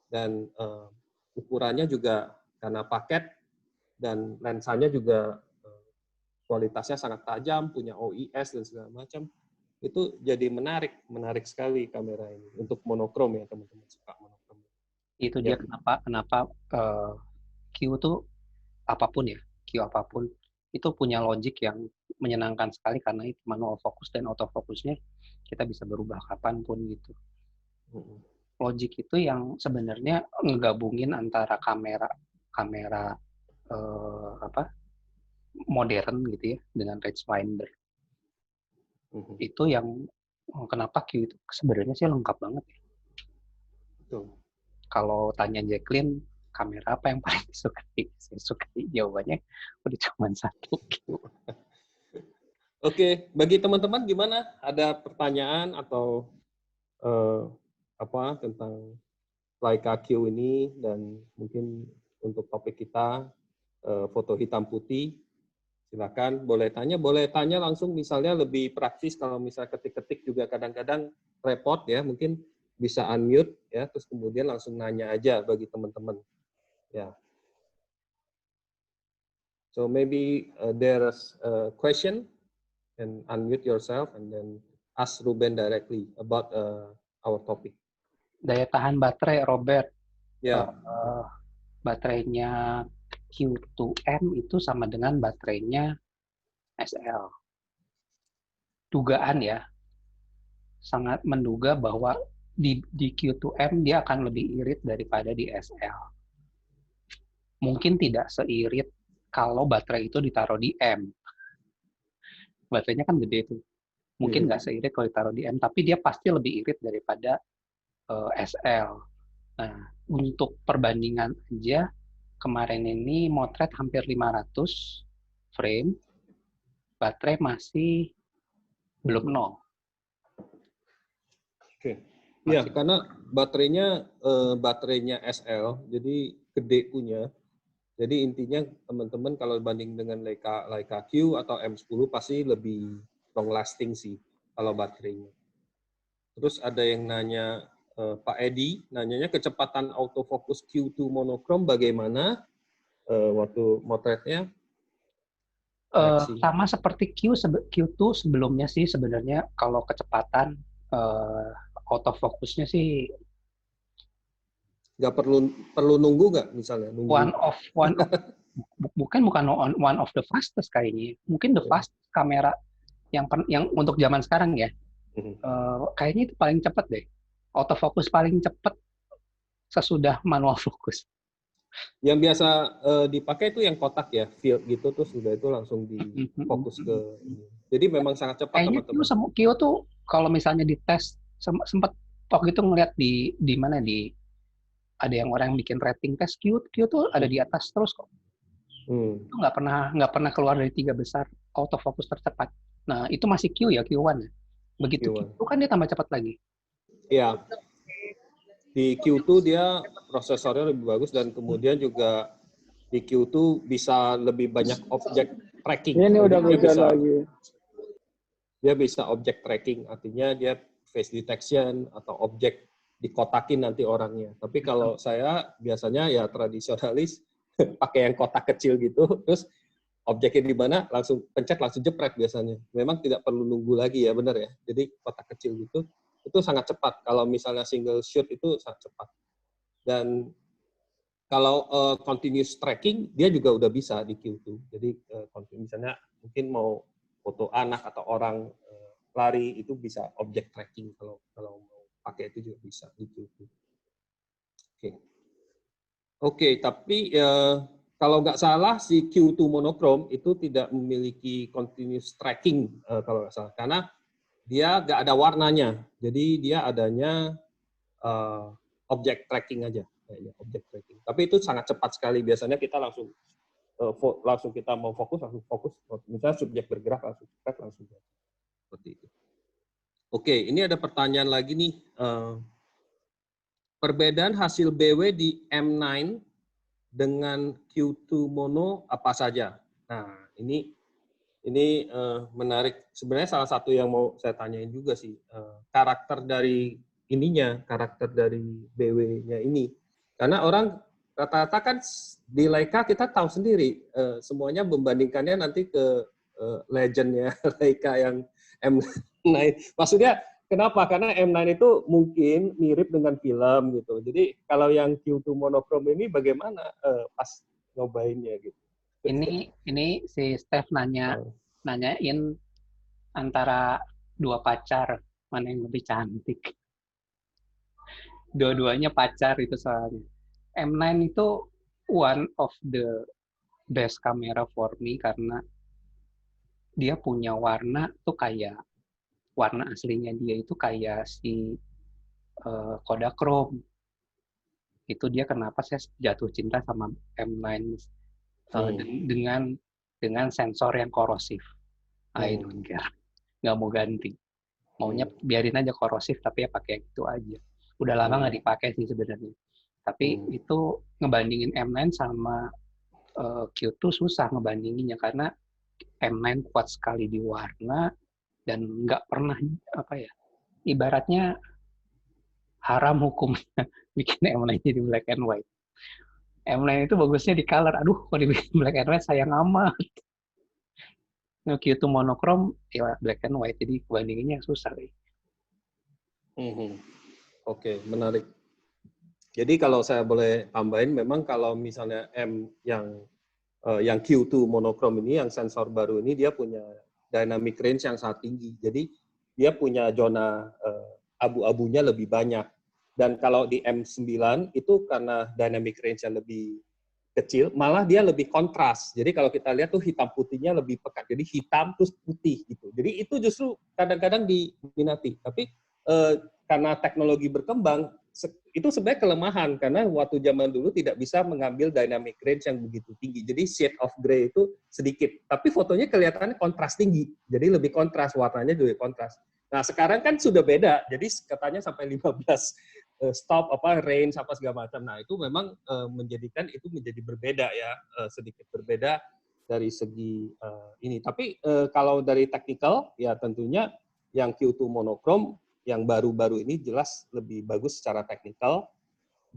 B: dan ukurannya juga karena paket, dan lensanya juga kualitasnya sangat tajam, punya OIS dan segala macam, itu jadi menarik sekali kamera ini untuk monokrom ya, teman-teman suka monokrom.
C: Itu dia kenapa Q tuh apapun ya, Q apapun itu punya logik yang menyenangkan sekali, karena itu manual fokus dan autofokusnya kita bisa berubah kapanpun gitu. Logik itu yang sebenarnya ngegabungin antara kamera modern gitu ya dengan rangefinder. Itu yang kenapa Q itu sebenarnya sih lengkap banget ya. Kalau tanya Jacqueline, kamera apa yang paling disukai? Saya sukai jawabannya udah cuma satu.
B: Oke, bagi teman-teman gimana? Ada pertanyaan atau apa tentang Leica Q ini, dan mungkin untuk topik kita foto hitam putih, silakan boleh tanya langsung, misalnya lebih praktis kalau misalnya ketik-ketik juga kadang-kadang repot ya, mungkin bisa unmute ya, terus kemudian langsung nanya aja bagi teman-teman ya. So maybe there's a question, and unmute yourself and then ask Ruben directly about our topic.
C: Daya tahan baterai, Robert.
B: Ya.
C: Baterainya Q2M itu sama dengan baterainya SL. Dugaan ya, sangat menduga bahwa di Q2M dia akan lebih irit daripada di SL. Mungkin tidak seirit kalau baterai itu ditaruh di M. Baterainya kan gede tuh. Mungkin nggak seirit kalau ditaruh di M, tapi dia pasti lebih irit daripada SL. Nah, untuk perbandingan aja, kemarin ini motret hampir 500 frame, baterai masih belum nol.
B: Oke. Ya, karena baterainya SL, jadi gede punya. Jadi intinya teman-teman kalau banding dengan Leica Q atau M10 pasti lebih long lasting sih kalau baterainya. Terus ada yang nanya, Pak Edi, nanyanya kecepatan autofocus Q2 monokrom bagaimana waktu motretnya?
C: Sama seperti Q2 sebelumnya sih sebenarnya, kalau kecepatan autofokusnya sih
B: nggak perlu nunggu nggak misalnya?
C: One of bukan one of the fastest kayaknya. Mungkin the fast kamera yang untuk zaman sekarang ya. Kayaknya itu paling cepat deh. Autofocus paling cepat sesudah manual fokus.
B: Yang biasa dipakai itu yang kotak ya, field gitu, terus sudah itu langsung difokus ke ini. Jadi memang sangat cepat teman-teman.
C: Kayaknya tuh kalau misalnya dites, sempat waktu itu ngeliat di mana ada yang orang yang bikin rating tes Q tuh ada di atas terus kok. Itu nggak pernah keluar dari 3 besar autofocus tercepat. Nah itu masih Q ya, Q1 ya. Begitu Q2 kan dia tambah cepat lagi.
B: Iya. Di Q2 dia prosesornya lebih bagus, dan kemudian juga di Q2 bisa lebih banyak objek tracking.
D: Ini udah hujan lagi.
B: Dia bisa objek tracking, artinya dia face detection atau objek dikotakin nanti orangnya. Tapi kalau saya biasanya ya tradisionalis pakai yang kotak kecil gitu, terus objeknya di mana langsung pencet langsung jepret biasanya. Memang tidak perlu nunggu lagi ya, benar ya. Jadi kotak kecil gitu itu sangat cepat. Kalau misalnya single shoot itu sangat cepat. Dan kalau continuous tracking dia juga udah bisa di Q2. Jadi misalnya mungkin mau foto anak atau orang lari itu bisa object tracking, kalau mau pakai itu juga bisa di Q2. Oke, tapi kalau nggak salah si Q2 monokrom itu tidak memiliki continuous tracking kalau nggak salah, karena dia nggak ada warnanya, jadi dia adanya object tracking aja, object tracking. Tapi itu sangat cepat sekali. Biasanya kita langsung kita mau fokus langsung fokus. Misalnya subjek bergerak langsung seperti itu. Oke, ini ada pertanyaan lagi nih. Perbedaan hasil BW di M9 dengan Q2 mono apa saja? Nah, ini menarik. Sebenarnya salah satu yang mau saya tanyain juga sih, karakter dari BW-nya ini. Karena orang rata-rata kan di Leica kita tahu sendiri, semuanya membandingkannya nanti ke legend-nya Leica yang M9. Maksudnya kenapa? Karena M9 itu mungkin mirip dengan film gitu. Jadi kalau yang Q2 monokrom ini bagaimana pas nyobainnya gitu?
C: Ini si Steph nanyain antara dua pacar mana yang lebih cantik. Dua-duanya pacar itu soalnya. M9 itu one of the best camera for me karena dia punya warna tuh kayak warna aslinya dia itu kayak si Kodachrome. Itu dia kenapa saya jatuh cinta sama M9 dengan sensor yang korosif. I don't care, nggak mau ganti. Maunya biarin aja korosif, tapi ya pakai itu aja. Udah lama nggak dipakai sih sebenarnya. Tapi itu ngebandingin M9 sama Q2 susah ngebandinginnya karena M9 kuat sekali di warna dan nggak pernah ibaratnya haram hukumnya bikin M9 jadi black and white. M9 itu bagusnya di color. Aduh, kalau dibikin black and white sayang amat. Q2 monokrom ya black and white, jadi bandinginnya susah.
B: Oke, menarik. Jadi kalau saya boleh tambahin, memang kalau misalnya M yang Q2 monokrom ini, yang sensor baru ini, dia punya dynamic range yang sangat tinggi. Jadi dia punya zona abu-abunya lebih banyak. Dan kalau di M9 itu karena dynamic range yang lebih kecil, malah dia lebih kontras. Jadi kalau kita lihat tuh hitam putihnya lebih pekat. Jadi hitam terus putih gitu. Jadi itu justru kadang-kadang diminati. Tapi karena teknologi berkembang, itu sebenarnya kelemahan karena waktu zaman dulu tidak bisa mengambil dynamic range yang begitu tinggi. Jadi shade of gray itu sedikit. Tapi fotonya kelihatannya kontras tinggi. Jadi lebih kontras, warnanya juga kontras. Nah, sekarang kan sudah beda. Jadi katanya sampai 15 stop range apa segala macam. Nah, itu memang menjadikan itu menjadi berbeda ya, sedikit berbeda dari segi ini. Tapi kalau dari technical ya tentunya yang Q2 monokrom yang baru-baru ini jelas lebih bagus secara teknikal.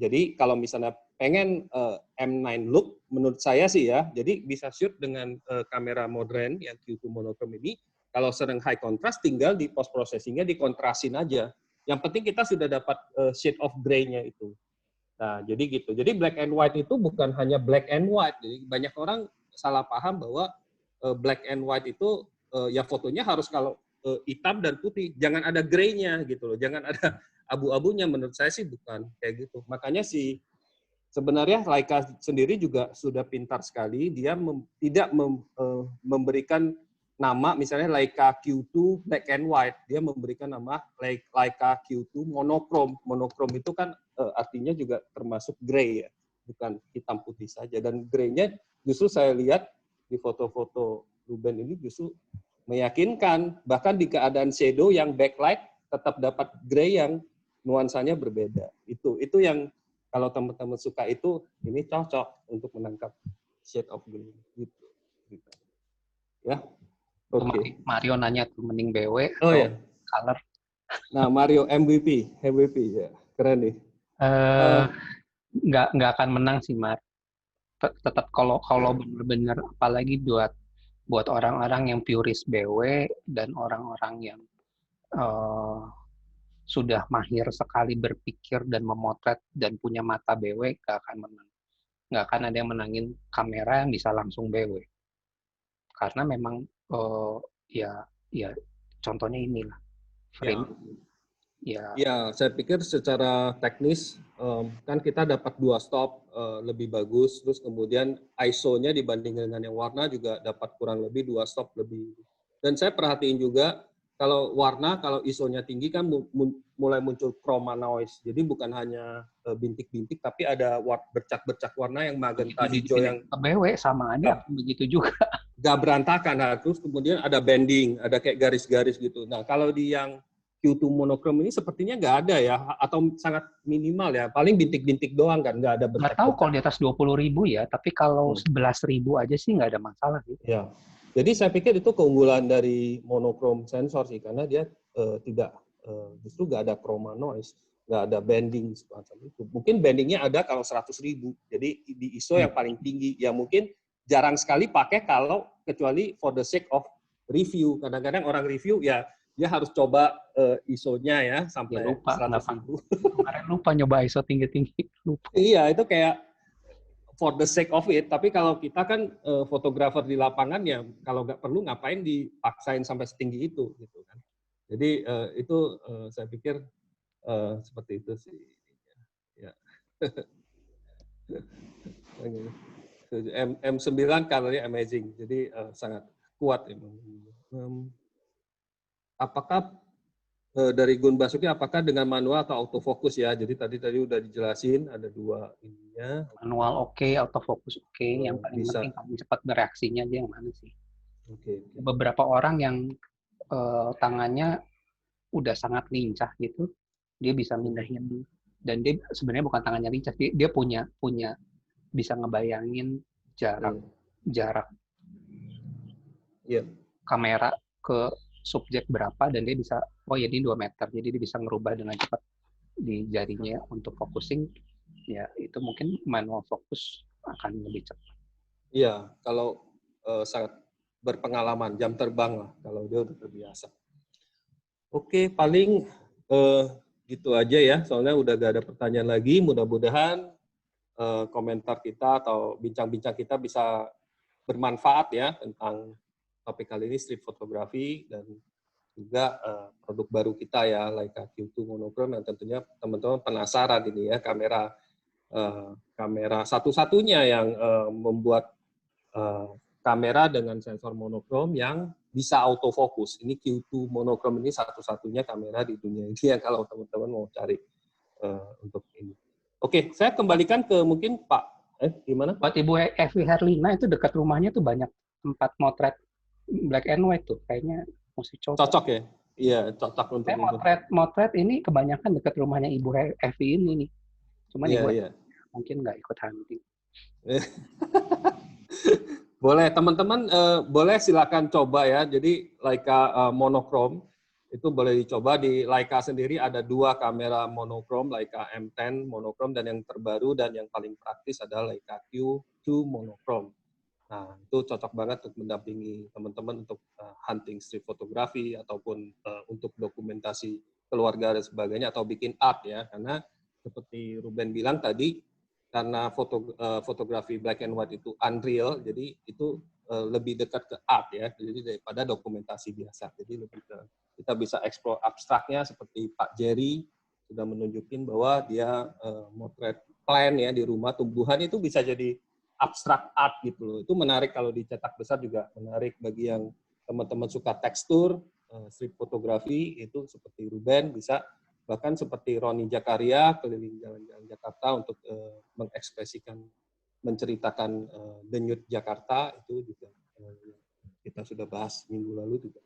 B: Jadi kalau misalnya pengen M9 look, menurut saya sih ya, jadi bisa shoot dengan kamera modern yang Q2 monokrom ini. Kalau sering high contrast, tinggal di post processingnya dikontrasin aja. Yang penting kita sudah dapat shade of gray-nya itu. Nah, jadi gitu. Jadi black and white itu bukan hanya black and white. Jadi banyak orang salah paham bahwa black and white itu ya fotonya harus kalau hitam dan putih, jangan ada gray-nya gitu loh, jangan ada abu-abunya. Menurut saya sih bukan kayak gitu. Makanya sebenarnya Leica sendiri juga sudah pintar sekali, dia tidak memberikan nama misalnya Leica Q2 black and white, dia memberikan nama Leica Q2 monokrom. Monokrom itu kan artinya juga termasuk gray ya, bukan hitam putih saja. Dan gray-nya justru saya lihat di foto-foto Ruben ini justru meyakinkan, bahkan di keadaan shadow yang backlight tetap dapat gray yang nuansanya berbeda. Itu yang kalau teman-teman suka itu, ini cocok untuk menangkap shade of gray gitu. Ya. Oke.
C: Mario nanya tuh mending BW
B: Oh
C: atau
B: ya.
C: color.
B: Nah, Mario MVP ya. Keren nih.
C: Nggak akan menang sih, Mar. Tetap kalau benar-benar apalagi buat orang-orang yang purist BW dan orang-orang yang sudah mahir sekali berpikir dan memotret dan punya mata BW, nggak akan menang. Nggak akan ada yang menangin kamera yang bisa langsung BW. Karena memang ya contohnya inilah frame.
B: Ya, saya pikir secara teknis kan kita dapat 2 stop lebih bagus, terus kemudian ISO-nya dibanding dengan yang warna juga dapat kurang lebih 2 stop lebih. Dan saya perhatiin juga kalau warna, kalau ISO-nya tinggi kan mulai muncul chroma noise. Jadi bukan hanya bintik-bintik, tapi ada bercak-bercak warna yang magenta hijau yang
C: BW sama aja begitu juga.
B: Gak berantakan. Nah, terus kemudian ada bending, ada kayak garis-garis gitu. Nah, kalau di yang Q2 monokrom ini sepertinya nggak ada ya, atau sangat minimal ya. Paling bintik-bintik doang kan, nggak ada bercak-bercak.
C: Nggak tahu kalau di atas 20.000 ya, tapi kalau 11.000 aja sih nggak ada masalah sih.
B: Ya, jadi saya pikir itu keunggulan dari monokrom sensor sih, karena dia justru nggak ada chroma noise, nggak ada bending semacam itu. Mungkin bendingnya ada kalau 100.000, jadi di ISO yang paling tinggi, ya mungkin jarang sekali pakai kalau kecuali for the sake of review. Kadang-kadang orang review ya dia harus coba ISO-nya ya sampai 100.000.
C: Kemarin lupa nyoba ISO tinggi-tinggi. Lupa.
B: Iya, itu kayak for the sake of it. Tapi kalau kita kan fotografer di lapangan ya kalau nggak perlu ngapain dipaksain sampai setinggi itu gitu kan. Jadi itu saya pikir seperti itu sih. Ya. M9 color-nya amazing, jadi sangat kuat emang. Apakah dari Gun Basuki, apakah dengan manual atau autofocus ya? Jadi tadi udah dijelasin ada dua ininya.
C: Manual oke, autofocus oke. Yang paling
B: Bisa.
C: penting paling cepat bereaksinya dia yang mana sih?
B: Oke.
C: Beberapa orang yang tangannya udah sangat lincah gitu, dia bisa mindahin, dan dia sebenarnya bukan tangannya lincah, dia punya bisa ngebayangin jarak kamera ke subjek berapa, dan dia bisa, oh ya ini 2 meter, jadi dia bisa ngerubah dengan cepat di jarinya untuk focusing. Ya itu mungkin manual fokus akan lebih cepat.
B: Iya, kalau sangat berpengalaman, jam terbang lah kalau dia udah terbiasa. Oke, paling gitu aja ya, soalnya udah gak ada pertanyaan lagi. Mudah-mudahan komentar kita atau bincang-bincang kita bisa bermanfaat ya tentang topik kali ini, street photography, dan juga produk baru kita ya, Leica Q2 monochrome, yang tentunya teman-teman penasaran ini ya, kamera satu-satunya yang membuat kamera dengan sensor monokrom yang bisa autofocus. Ini Q2 monokrom ini satu-satunya kamera di dunia ini yang kalau teman-teman mau cari untuk ini. Oke, saya kembalikan ke mungkin Pak. Gimana?
C: Buat Ibu Evi Herlina itu dekat rumahnya tuh banyak tempat motret black and white tuh. Kayaknya mesti coba.
B: Cocok ya? Iya, cocok untuk
C: motret ini kebanyakan dekat rumahnya Ibu Evi ini nih. Cuman Ibu mungkin nggak ikut hunting.
B: Boleh, teman-teman boleh silakan coba ya. Jadi Leica monokrom itu boleh dicoba. Di Leica sendiri ada 2 kamera monokrom, Leica M10 monokrom, dan yang terbaru dan yang paling praktis adalah Leica Q2 monokrom. Nah, itu cocok banget untuk mendampingi teman-teman untuk hunting street photography ataupun untuk dokumentasi keluarga dan sebagainya, atau bikin art ya. Karena seperti Ruben bilang tadi, karena fotografi black and white itu unreal, jadi itu lebih dekat ke art ya, jadi daripada dokumentasi biasa. Jadi lebih ke, kita bisa explore abstraknya, seperti Pak Jerry sudah menunjukin bahwa dia motret plant ya di rumah, tumbuhan itu bisa jadi abstrak art gitu loh. Itu menarik kalau dicetak besar, juga menarik bagi yang teman-teman suka tekstur, street fotografi itu seperti Ruben, bisa bahkan seperti Roni Jakaria keliling jalan-jalan Jakarta untuk mengekspresikan, menceritakan denyut Jakarta, itu juga kita sudah bahas minggu lalu juga.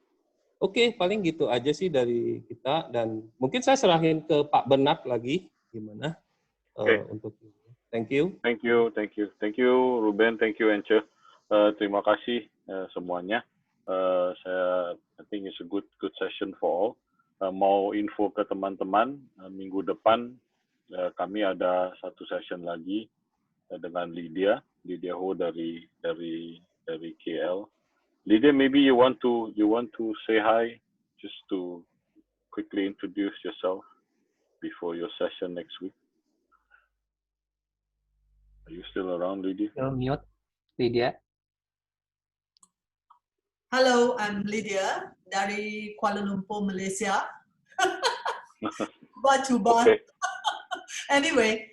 B: Oke, paling gitu aja sih dari kita, dan mungkin saya serahin ke Pak Bernard lagi gimana untuk thank you.
A: Thank you Ruben, thank you Ence. Terima kasih semuanya. I think it's a good session for all. Mau info ke teman-teman, minggu depan kami ada satu session lagi dengan Lydia Ho dari KL. Lydia, maybe you want to say hi, just to quickly introduce yourself before your session next week. Are you still around, Lydia?
C: Still mute, Lydia.
D: Hello, I'm Lydia dari Kuala Lumpur, Malaysia.
A: Okay.
D: Anyway,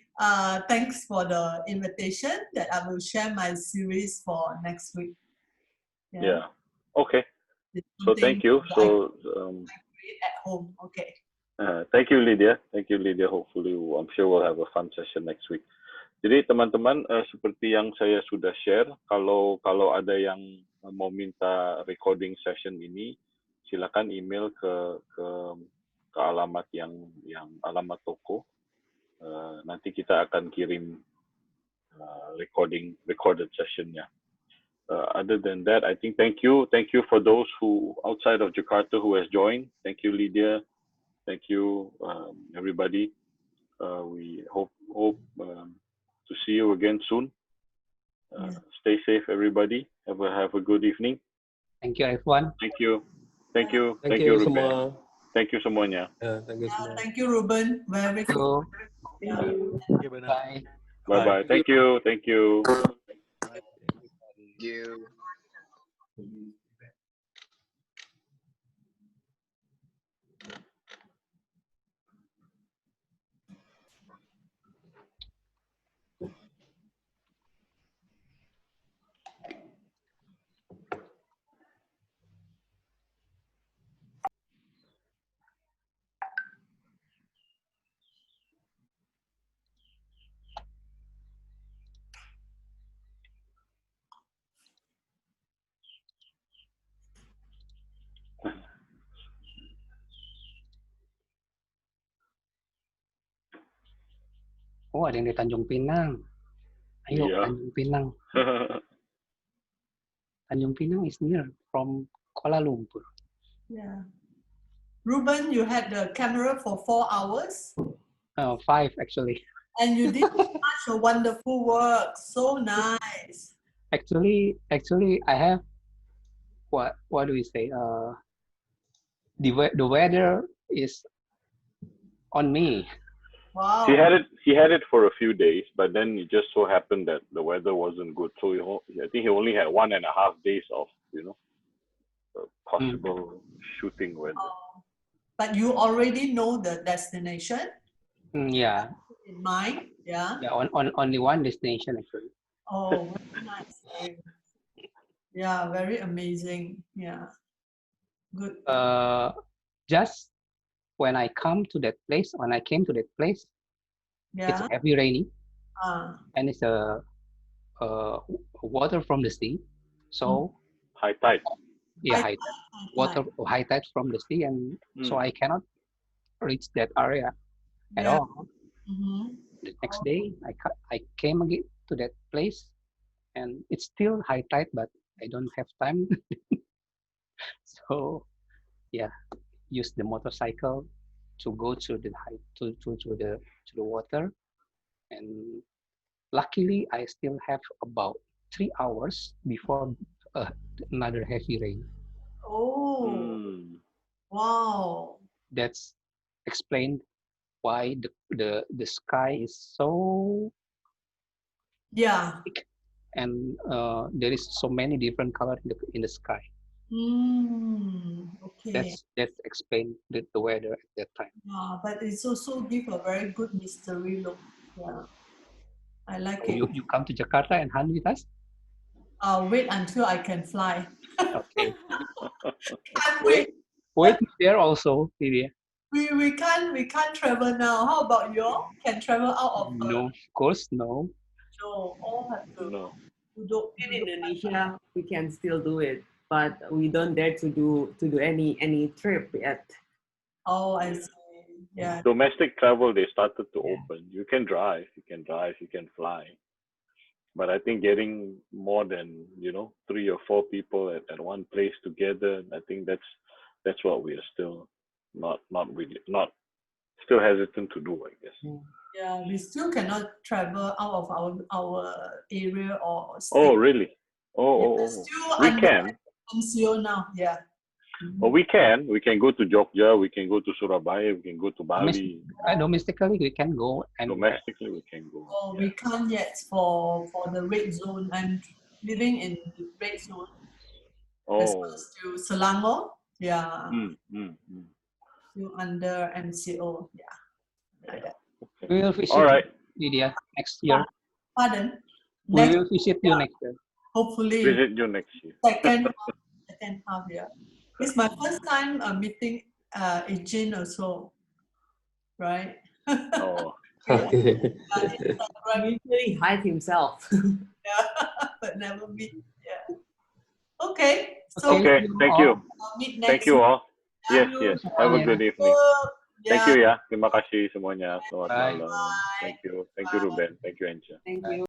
D: thanks for the invitation that I will share my series for next week.
A: Yeah. Okay. So thank you. So
D: at home. Okay.
A: Thank you, Lydia. Hopefully, I'm sure we'll have a fun session next week. Jadi teman-teman, seperti yang saya sudah share, kalau ada yang mau minta recording session ini, silakan email ke alamat yang alamat toko. Nanti kita akan kirim recorded sessionnya. Other than that, I think thank you for those who outside of Jakarta who has joined. Thank you, Lydia. Thank you, everybody. We hope to see you again soon. Stay safe, everybody. Have a good evening.
C: Thank you, everyone.
A: Thank you, Ruben.
B: Semua.
A: Thank you semuanya.
B: Thank you semua.
D: Thank you, Ruben. Very good.
C: Bye.
A: Bye. Thank you.
E: Thank you.
C: Oh, ada yang di Tanjung Pinang. Ayo,
A: Iya.
C: Tanjung Pinang. Tanjung Pinang is near from Kuala Lumpur.
D: Yeah. Ruben, you had the camera for 4 hours
C: 5 actually.
D: and you did such a wonderful work. So nice.
C: Actually, I have what do we say? The weather is on me.
D: Wow.
A: He had it for a few days, but then it just so happened that the weather wasn't good. So I think he only had 1.5 days of possible shooting weather.
D: But you already know the destination
C: Yeah,
D: in mind, yeah?
C: yeah. On only one destination actually.
D: Oh, very nice. Yeah, very amazing. Yeah. Good.
C: Just when I came to that place, it's
D: Yeah.
C: heavy rainy and it's a water from the sea. So
A: High tide.
C: yeah,
D: High
C: high tide from the sea, and so I cannot reach that area at
D: Yeah.
C: all.
D: Mm-hmm.
C: The next day, I came again to that place, and it's still high tide, but I don't have time. So yeah, use the motorcycle to go to the to the water, and luckily I still have about 3 hours before another heavy rain.
D: Oh, wow.
C: That's explained why the sky is so
D: Yeah.
C: thick, and there is so many different colors in the sky.
D: Okay.
C: That's explained the weather at that time.
D: Yeah, but it's also give a very good mystery look. Yeah. I like it.
C: You come to Jakarta and hunt with us?
D: I'll wait until I can fly.
C: Okay.
D: Can't wait.
C: Wait there also, Lydia.
D: We can't travel now. How about you all? Can travel out of
C: No, of course, no.
D: No, all have to
A: No.
D: duduk.
E: In Indonesia, we can still do it, but we don't dare to do any trip yet.
D: Oh, I see. Yeah.
A: Domestic travel, they started to open. You can drive, you can fly. But I think getting more than 3 or 4 people at one place together, I think that's what we are still not still hesitant to do, I guess.
D: Yeah, we still cannot travel out of our area or state.
A: Oh, really? Oh,
D: Still
A: we
D: under
A: can.
D: MCO now. Yeah.
A: Oh, we can go to Jogja, we can go to Surabaya, we can go to Bali.
C: Domestically, we can go, and
A: Domestically, we can go.
D: Oh, we can't yet for the red zone. I'm living in red zone. As
A: Oh.
D: close to Selangor. Yeah.
A: Mm.
D: Still under MCO. Yeah. Like that.
C: we will visit
A: All right.
C: Lydia next year.
D: Pardon?
C: We
D: Next,
C: will visit you next year.
D: hopefully
A: Visit you next year.
D: second half, yeah. It's my first time meeting Ejin also, right?
A: Oh.
E: He usually hide himself.
D: But never meet. Yeah. Okay. So
A: Okay, thank you.
D: I'll meet next
A: Thank you all. Yes,
D: week.
A: yes. Have a good evening.
D: Yeah.
A: Thank you ya. Terima kasih semuanya. Selamat
C: Bye.
A: malam. Thank you. Thank you Ruben. Thank you Anja.
E: Thank you.